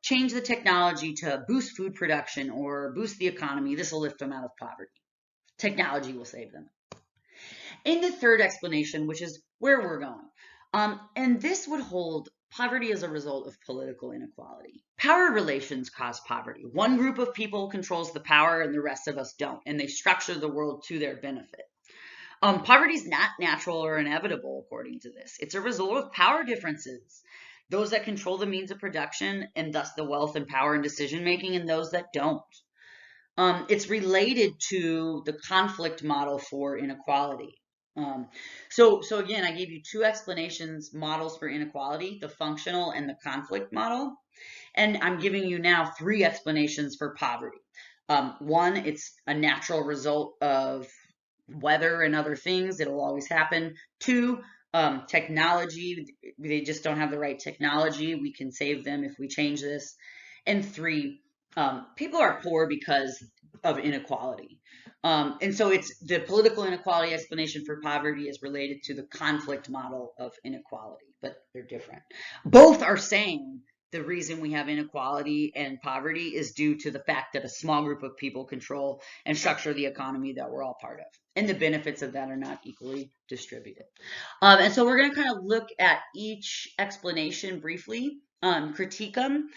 change the technology to boost food production or boost the economy, this will lift them out of poverty. Technology will save them. And the third explanation, which is where we're going, and this would hold poverty as a result of political inequality. Power relations cause poverty. One group of people controls the power and the rest of us don't, and they structure the world to their benefit. Poverty is not natural or inevitable, according to this. It's a result of power differences. Those that control the means of production, and thus the wealth and power and decision making, and those that don't. It's related to the conflict model for inequality. So again, I gave you two explanations, models for inequality, the functional and the conflict model. And I'm giving you now three explanations for poverty. One, it's a natural result of weather and other things. It'll always happen. Two, technology. They just don't have the right technology. We can save them if we change this. And three, people are poor because of inequality. And so it's the political inequality explanation for poverty is related to the conflict model of inequality, but they're different. Both are saying the reason we have inequality and poverty is due to the fact that a small group of people control and structure the economy that we're all part of. And the benefits of that are not equally distributed. And so we're going to kind of look at each explanation briefly, critique them,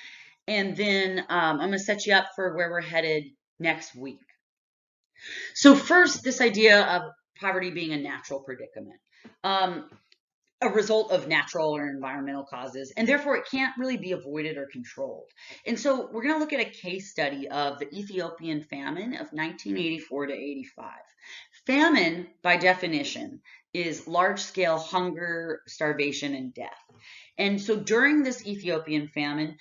and then I'm going to set you up for where we're headed next week. So first, this idea of poverty being a natural predicament. A result of natural or environmental causes, and therefore it can't really be avoided or controlled. And so we're going to look at a case study of the Ethiopian famine of 1984 to 85. Famine, by definition, is large-scale hunger, starvation, and death. And so during this Ethiopian famine,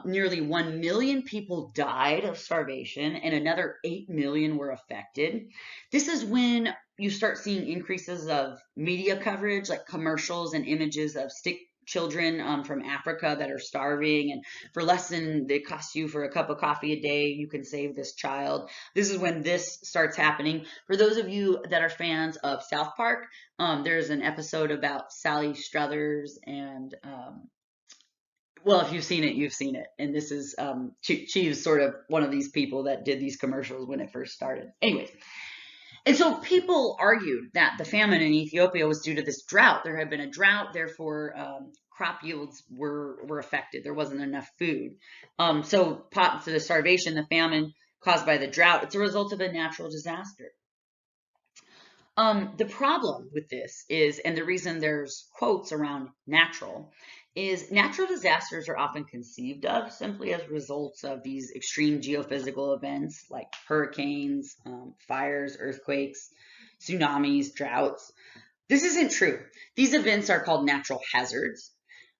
nearly 1 million people died of starvation and another 8 million were affected. This is when you start seeing increases of media coverage, like commercials and images of sick children from Africa that are starving, and for less than it costs you for a cup of coffee a day, you can save this child. This is when this starts happening. For those of you that are fans of South Park, there's an episode about Sally Struthers, and well, if you've seen it, you've seen it. And this is she is sort of one of these people that did these commercials when it first started. Anyways, and so people argued that the famine in Ethiopia was due to this drought. There had been a drought, therefore crop yields were affected. There wasn't enough food. So the starvation, the famine caused by the drought, it's a result of a natural disaster. The problem with this is, and the reason there's quotes around natural, is natural disasters are often conceived of simply as results of these extreme geophysical events like hurricanes, fires, earthquakes, tsunamis, droughts. This isn't true. These events are called natural hazards.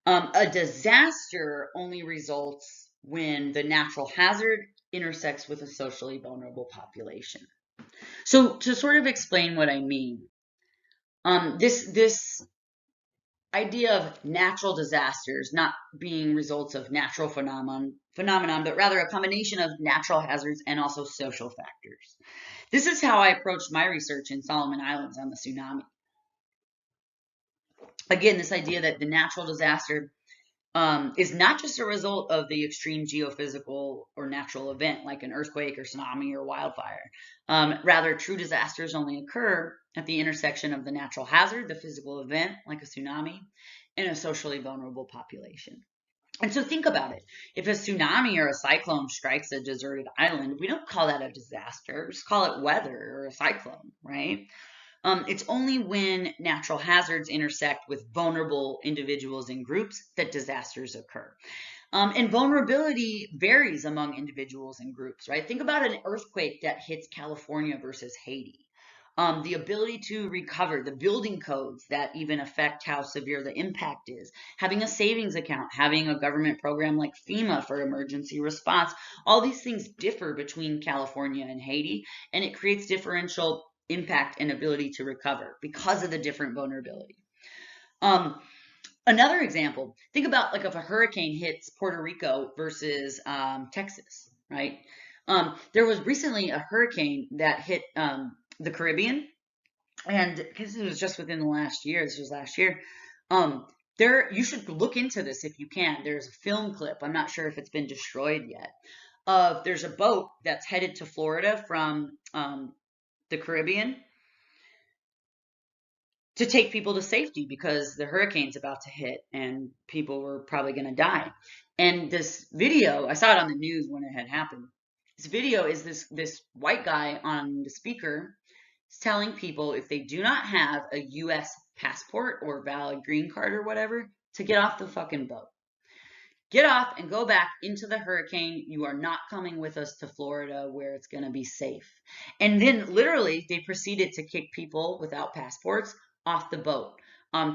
A disaster only results when the natural hazard intersects with a socially vulnerable population. So to sort of explain what I mean, this idea of natural disasters not being results of natural phenomenon, but rather a combination of natural hazards and also social factors. This is how I approached my research in Solomon Islands on the tsunami. Again, this idea that the natural disaster is not just a result of the extreme geophysical or natural event like an earthquake or tsunami or wildfire. Rather, true disasters only occur at the intersection of the natural hazard, the physical event like a tsunami, and a socially vulnerable population. And so think about it. If a tsunami or a cyclone strikes a deserted island, we don't call that a disaster. We just call it weather or a cyclone, right? It's only when natural hazards intersect with vulnerable individuals and groups that disasters occur. And vulnerability varies among individuals and groups, right? Think about an earthquake that hits California versus Haiti. The ability to recover, the building codes that even affect how severe the impact is, having a savings account, having a government program like FEMA for emergency response, all these things differ between California and Haiti, and it creates differential impact and ability to recover because of the different vulnerability. Another example, think about like if a hurricane hits Puerto Rico versus Texas, right? There was recently a hurricane that hit the Caribbean, and because it was just within the last year, this was last year, you should look into this if you can. There's a film clip, I'm not sure if it's been destroyed yet, there's a boat that's headed to Florida from the Caribbean to take people to safety because the hurricane's about to hit and people were probably going to die. And this video, I saw it on the news when it had happened. This video is this white guy on the speaker telling people if they do not have a U.S. passport or valid green card or whatever, to get off the fucking boat. get off and go back into the hurricane. You are not coming with us to Florida where it's going to be safe. And then literally they proceeded to kick people without passports off the boat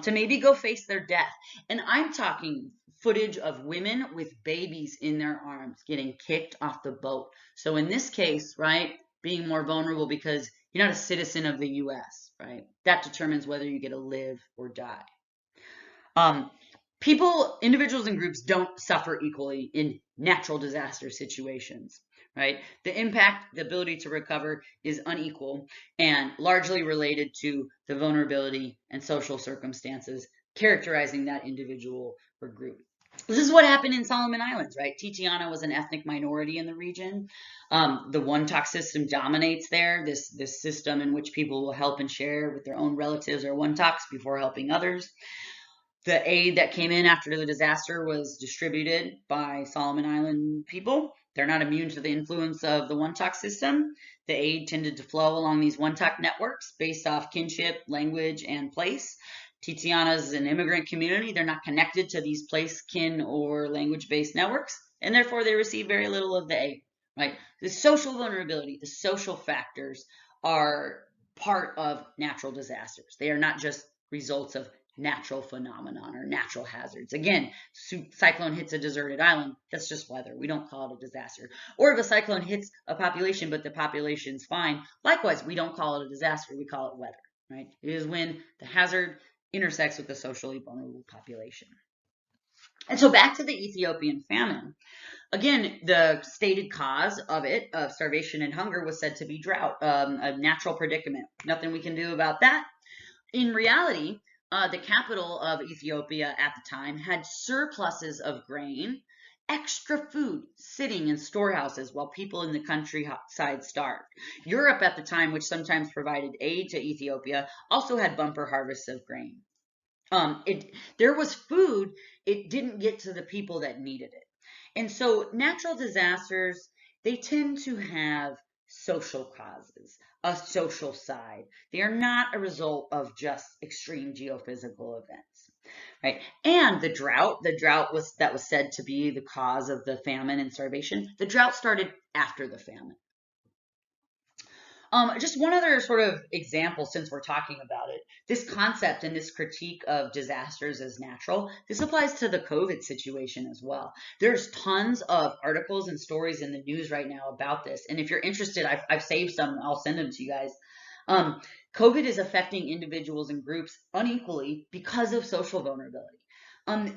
to maybe go face their death. And I'm talking footage of women with babies in their arms getting kicked off the boat. So in this case, right, being more vulnerable because you're not a citizen of the US, right? That determines whether you get to live or die. Individuals and groups don't suffer equally in natural disaster situations, right? The impact, the ability to recover is unequal and largely related to the vulnerability and social circumstances characterizing that individual or group. This is what happened in Solomon Islands, right? Titiana was an ethnic minority in the region. The one-talk system dominates there, this system in which people will help and share with their own relatives or one-talks before helping others. The aid that came in after the disaster was distributed by Solomon Island people. They're not immune to the influence of the one-talk system. The aid tended to flow along these one-talk networks based off kinship, language, and place. Titiana is an immigrant community. They're not connected to these place, kin, or language-based networks, and therefore they receive very little of the aid, right? The social vulnerability, the social factors are part of natural disasters. They are not just results of natural phenomenon or natural hazards. Again, cyclone hits a deserted island, that's just weather. We don't call it a disaster. Or if a cyclone hits a population, but the population's fine, likewise, we don't call it a disaster, we call it weather, right? It is when the hazard intersects with the socially vulnerable population. And so back to the Ethiopian famine. Again, the stated cause of it, of starvation and hunger, was said to be drought, a natural predicament. Nothing we can do about that. In reality, the capital of Ethiopia at the time had surpluses of grain, extra food sitting in storehouses while people in the countryside starved. Europe at the time, which sometimes provided aid to Ethiopia, also had bumper harvests of grain. There was food, it didn't get to the people that needed it. And so natural disasters, they tend to have social causes, a social side. They are not a result of just extreme geophysical events, right? And the drought that was said to be the cause of the famine and starvation, the drought started after the famine. Just one other sort of example, since we're talking about it, this concept and this critique of disasters as natural, this applies to the COVID situation as well. There's tons of articles and stories in the news right now about this. And if you're interested, I've saved some, I'll send them to you guys. COVID is affecting individuals and groups unequally because of social vulnerability.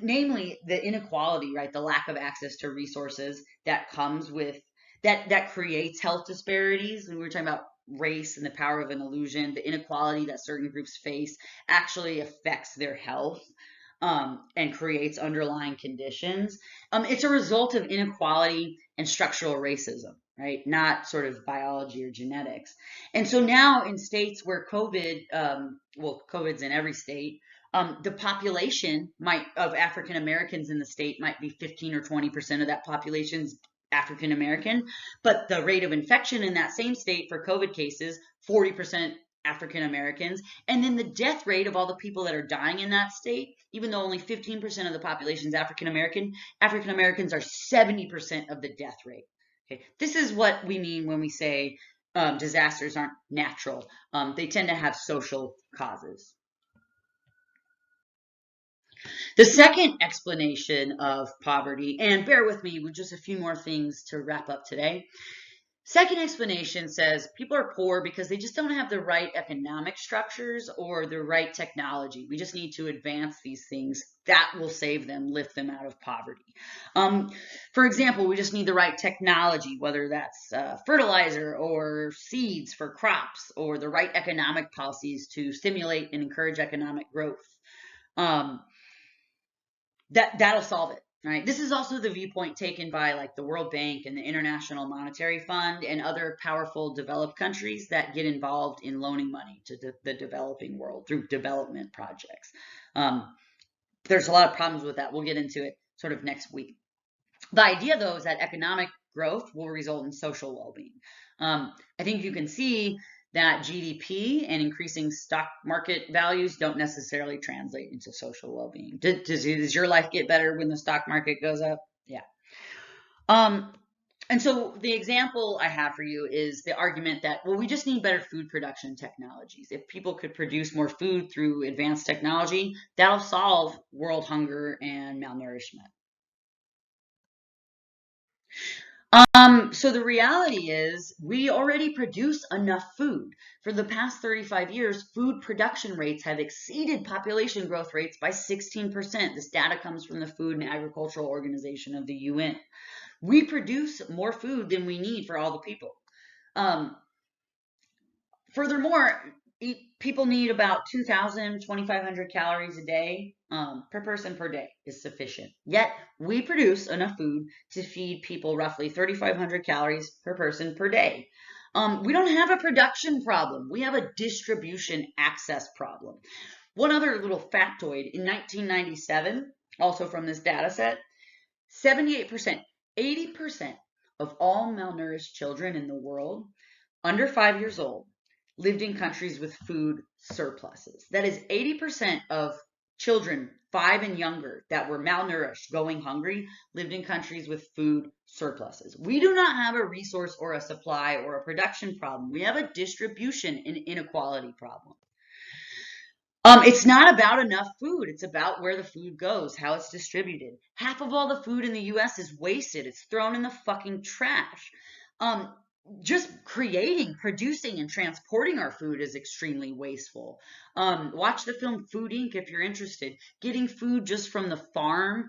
Namely, the inequality, right? The lack of access to resources that comes with that creates health disparities. And we were talking about race and the power of an illusion, the inequality that certain groups face actually affects their health and creates underlying conditions. It's a result of inequality and structural racism, right? Not sort of biology or genetics. And so now in states where COVID's in every state, the population of African Americans in the state might be 15 or 20% of that population's African American, but the rate of infection in that same state for COVID cases, 40% African Americans, and then the death rate of all the people that are dying in that state, even though only 15% of the population is African American, African Americans are 70% of the death rate. Okay, this is what we mean when we say disasters aren't natural. They tend to have social causes. The second explanation of poverty, and bear with me with just a few more things to wrap up today. Second explanation says people are poor because they just don't have the right economic structures or the right technology. We just need to advance these things. That will save them, lift them out of poverty. For example, we just need the right technology, whether that's fertilizer or seeds for crops, or the right economic policies to stimulate and encourage economic growth. That'll solve it, right? This is also the viewpoint taken by like the World Bank and the International Monetary Fund and other powerful developed countries that get involved in loaning money to the developing world through development projects. There's a lot of problems with that. We'll get into it sort of next week. The idea, though, is that economic growth will result in social well-being. I think you can see that GDP and increasing stock market values don't necessarily translate into social well-being. Does your life get better when the stock market goes up? Yeah. Um, and so the example I have for you is the argument that, well, we just need better food production technologies. If people could produce more food through advanced technology, that'll solve world hunger and malnourishment. So the reality is we already produce enough food. For the past 35 years, food production rates have exceeded population growth rates by 16%. This data comes from the Food and Agricultural Organization of the UN. We produce more food than we need for all the people. Um, Furthermore, people need about 2,000, 2,500 calories a day per person per day is sufficient. Yet we produce enough food to feed people roughly 3,500 calories per person per day. We don't have a production problem. We have a distribution access problem. One other little factoid, in 1997, also from this data set, 78%, 80% of all malnourished children in the world under 5 years old lived in countries with food surpluses. That is 80% of children 5 and younger that were malnourished, going hungry, lived in countries with food surpluses. We do not have a resource or a supply or a production problem. We have a distribution and inequality problem. It's not about enough food. It's about where the food goes, how it's distributed. Half of all the food in the US is wasted. It's thrown in the fucking trash. Um, just creating, producing, and transporting our food is extremely wasteful. Watch the film Food Inc. if you're interested. Getting food just from the farm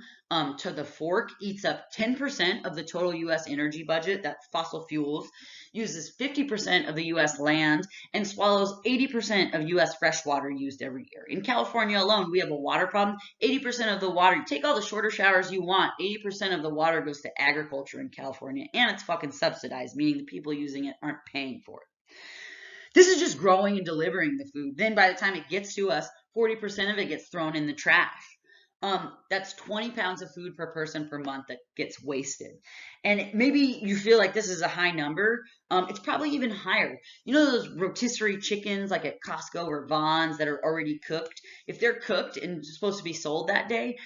to the fork eats up 10% of the total US energy budget. That's fossil fuels. Uses 50% of the US land and swallows 80% of US fresh water used every year. In California alone, we have a water problem. 80% of the water, you take all the shorter showers you want, 80% of the water goes to agriculture in California, and it's fucking subsidized, meaning the people using it aren't paying for it. This is just growing and delivering the food. Then by the time it gets to us, 40% of it gets thrown in the trash. That's 20 pounds of food per person per month that gets wasted. And maybe you feel like this is a high number. It's probably even higher. You know those rotisserie chickens like at Costco or Vons that are already cooked? If they're cooked and supposed to be sold that day,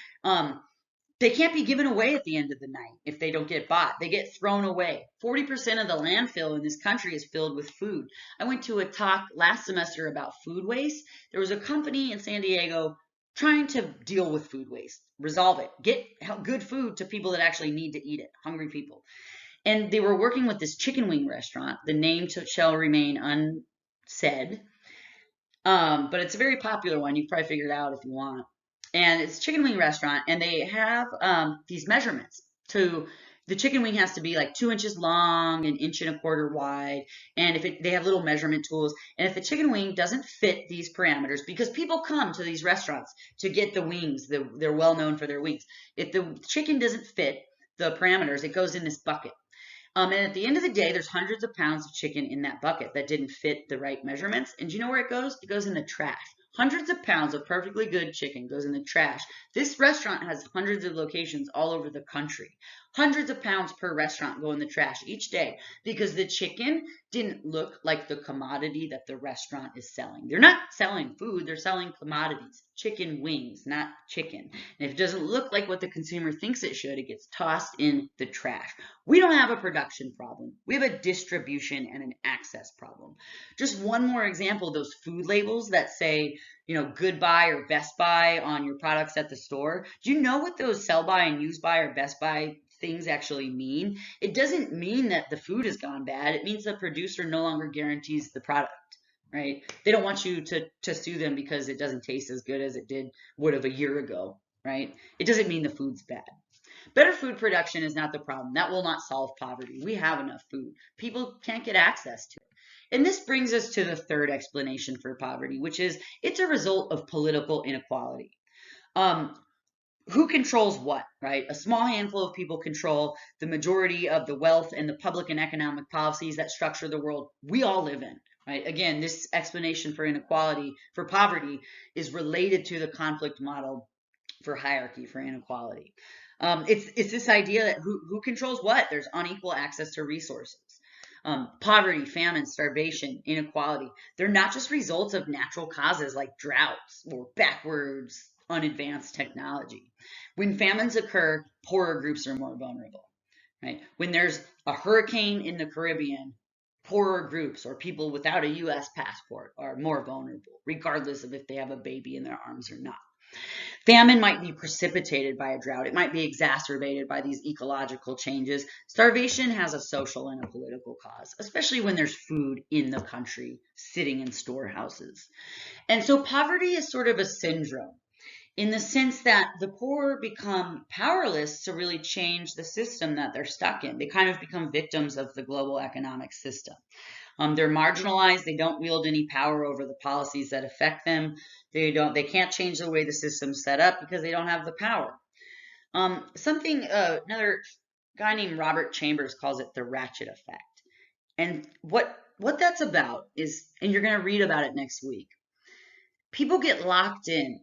they can't be given away at the end of the night if they don't get bought. They get thrown away. 40% of the landfill in this country is filled with food. I went to a talk last semester about food waste. There was a company in San Diego trying to deal with food waste, resolve it, get good food to people that actually need to eat it, hungry people. And they were working with this chicken wing restaurant. The name shall remain unsaid, but it's a very popular one. You can probably figure it out if you want. And it's a chicken wing restaurant, and they have these measurements. To the chicken wing has to be like 2 inches long, an inch and a quarter wide, and they have little measurement tools. And if the chicken wing doesn't fit these parameters, because people come to these restaurants to get the wings, they're well known for their wings. If the chicken doesn't fit the parameters, it goes in this bucket. And at the end of the day, there's hundreds of pounds of chicken in that bucket that didn't fit the right measurements. And do you know where it goes? It goes in the trash. Hundreds of pounds of perfectly good chicken goes in the trash. This restaurant has hundreds of locations all over the country. Hundreds of pounds per restaurant go in the trash each day because the chicken didn't look like the commodity that the restaurant is selling. They're not selling food, they're selling commodities. Chicken wings, not chicken. And if it doesn't look like what the consumer thinks it should, it gets tossed in the trash. We don't have a production problem. We have a distribution and an access problem. Just one more example, those food labels that say, goodbye or best buy on your products at the store. Do you know what those sell by and use by or best buy things actually mean? It doesn't mean that the food has gone bad. It means the producer no longer guarantees the product, right? They don't want you to sue them because it doesn't taste as good as it would have a year ago, right? It doesn't mean the food's bad. Better food production is not the problem. That will not solve poverty. We have enough food. People can't get access to it. And this brings us to the third explanation for poverty, which is it's a result of political inequality. Who controls what, right? A small handful of people control the majority of the wealth and the public and economic policies that structure the world we all live in, right? Again, this explanation for inequality, for poverty, is related to the conflict model for hierarchy, for inequality. It's this idea that who controls what? There's unequal access to resources. Poverty, famine, starvation, inequality. They're not just results of natural causes like droughts or backwards unadvanced technology. When famines occur, poorer groups are more vulnerable, right? When there's a hurricane in the Caribbean, poorer groups or people without a US passport are more vulnerable, regardless of if they have a baby in their arms or not. Famine might be precipitated by a drought. It might be exacerbated by these ecological changes. Starvation has a social and a political cause, especially when there's food in the country sitting in storehouses. And so poverty is sort of a syndrome in the sense that the poor become powerless to really change the system that they're stuck in. They kind of become victims of the global economic system. They're marginalized. They don't wield any power over the policies that affect them. They can't change the way the system's set up because they don't have the power. Another guy named Robert Chambers calls it the ratchet effect. And what that's about is, and you're going to read about it next week, people get locked in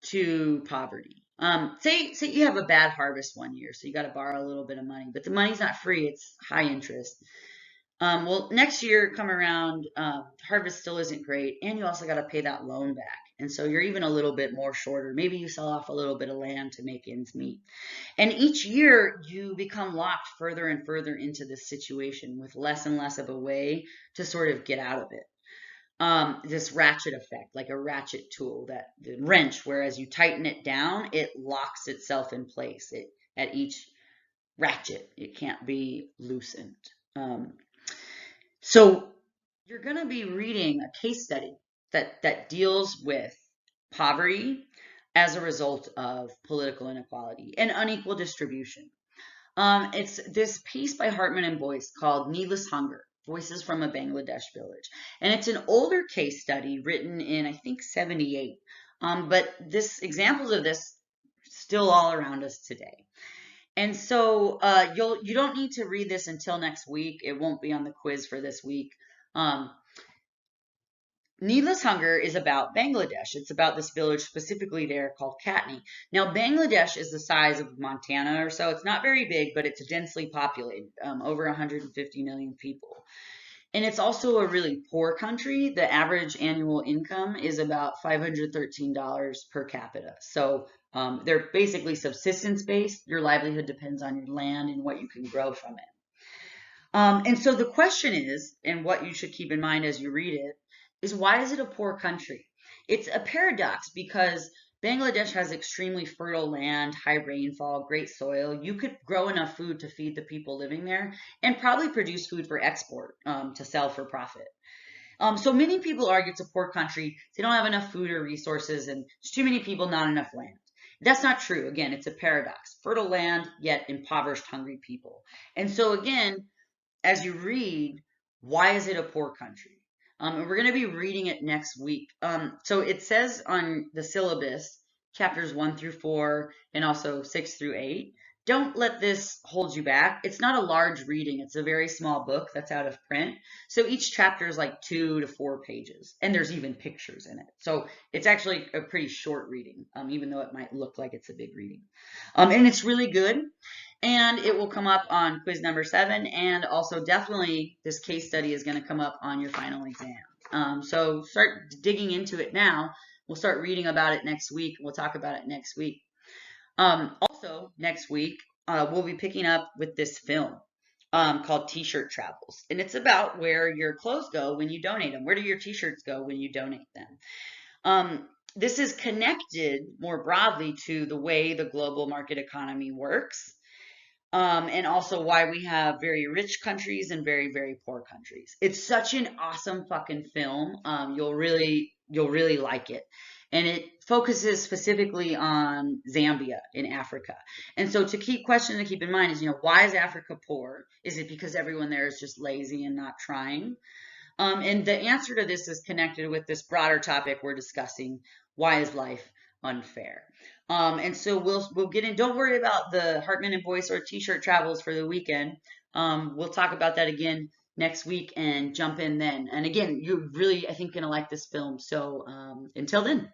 to poverty. Say you have a bad harvest one year, so you got to borrow a little bit of money, but the money's not free; it's high interest. Well, next year come around, harvest still isn't great, and you also got to pay that loan back, and so you're even a little bit more shorter. Maybe you sell off a little bit of land to make ends meet, and each year you become locked further and further into this situation with less and less of a way to sort of get out of it. This ratchet effect, like a ratchet tool, that the wrench, whereas you tighten it down, it locks itself in place. At each ratchet, it can't be loosened. So you're going to be reading a case study that deals with poverty as a result of political inequality and unequal distribution. It's this piece by Hartman and Boyce called Needless Hunger, Voices from a Bangladesh Village. And it's an older case study written in, I think, 78. But examples of this still all around us today. And so you don't need to read this until next week. It won't be on the quiz for this week. Needless Hunger is about Bangladesh. It's about this village specifically there called Katni. Now, Bangladesh is the size of Montana or so. It's not very big, but it's densely populated, over 150 million people. And it's also a really poor country. The average annual income is about $513 per capita. So they're basically subsistence based. Your livelihood depends on your land and what you can grow from it. And so the question is, and what you should keep in mind as you read it, is why is it a poor country? It's a paradox because Bangladesh has extremely fertile land, high rainfall, great soil. You could grow enough food to feed the people living there and probably produce food for export to sell for profit. So many people argue it's a poor country. They don't have enough food or resources, and there's too many people, not enough land. That's not true. Again, it's a paradox. Fertile land, yet impoverished, hungry people. And so again, as you read, why is it a poor country? And we're going to be reading it next week. So it says on the syllabus, chapters 1 through 4, and also 6 through 8. Don't let this hold you back. It's not a large reading. It's a very small book that's out of print. So each chapter is like 2 to 4 pages, and there's even pictures in it. So it's actually a pretty short reading, even though it might look like it's a big reading. And it's really good. And it will come up on quiz number 7, and also definitely this case study is going to come up on your final exam. So start digging into it now. We'll start reading about it next week. We'll talk about it next week. Also, next week, we'll be picking up with this film called T-Shirt Travels. And it's about where your clothes go when you donate them. Where do your T-shirts go when you donate them? This is connected more broadly to the way the global market economy works. And also why we have very rich countries and very, very poor countries. It's such an awesome fucking film. You'll really like it. And it focuses specifically on Zambia in Africa. And so question to keep in mind is, why is Africa poor? Is it because everyone there is just lazy and not trying? And the answer to this is connected with this broader topic we're discussing. Why is life unfair? And so we'll get in. Don't worry about the Hartman and Boyce or T-Shirt Travels for the weekend. We'll talk about that again next week and jump in then. And again, you're really, I think, going to like this film. So until then.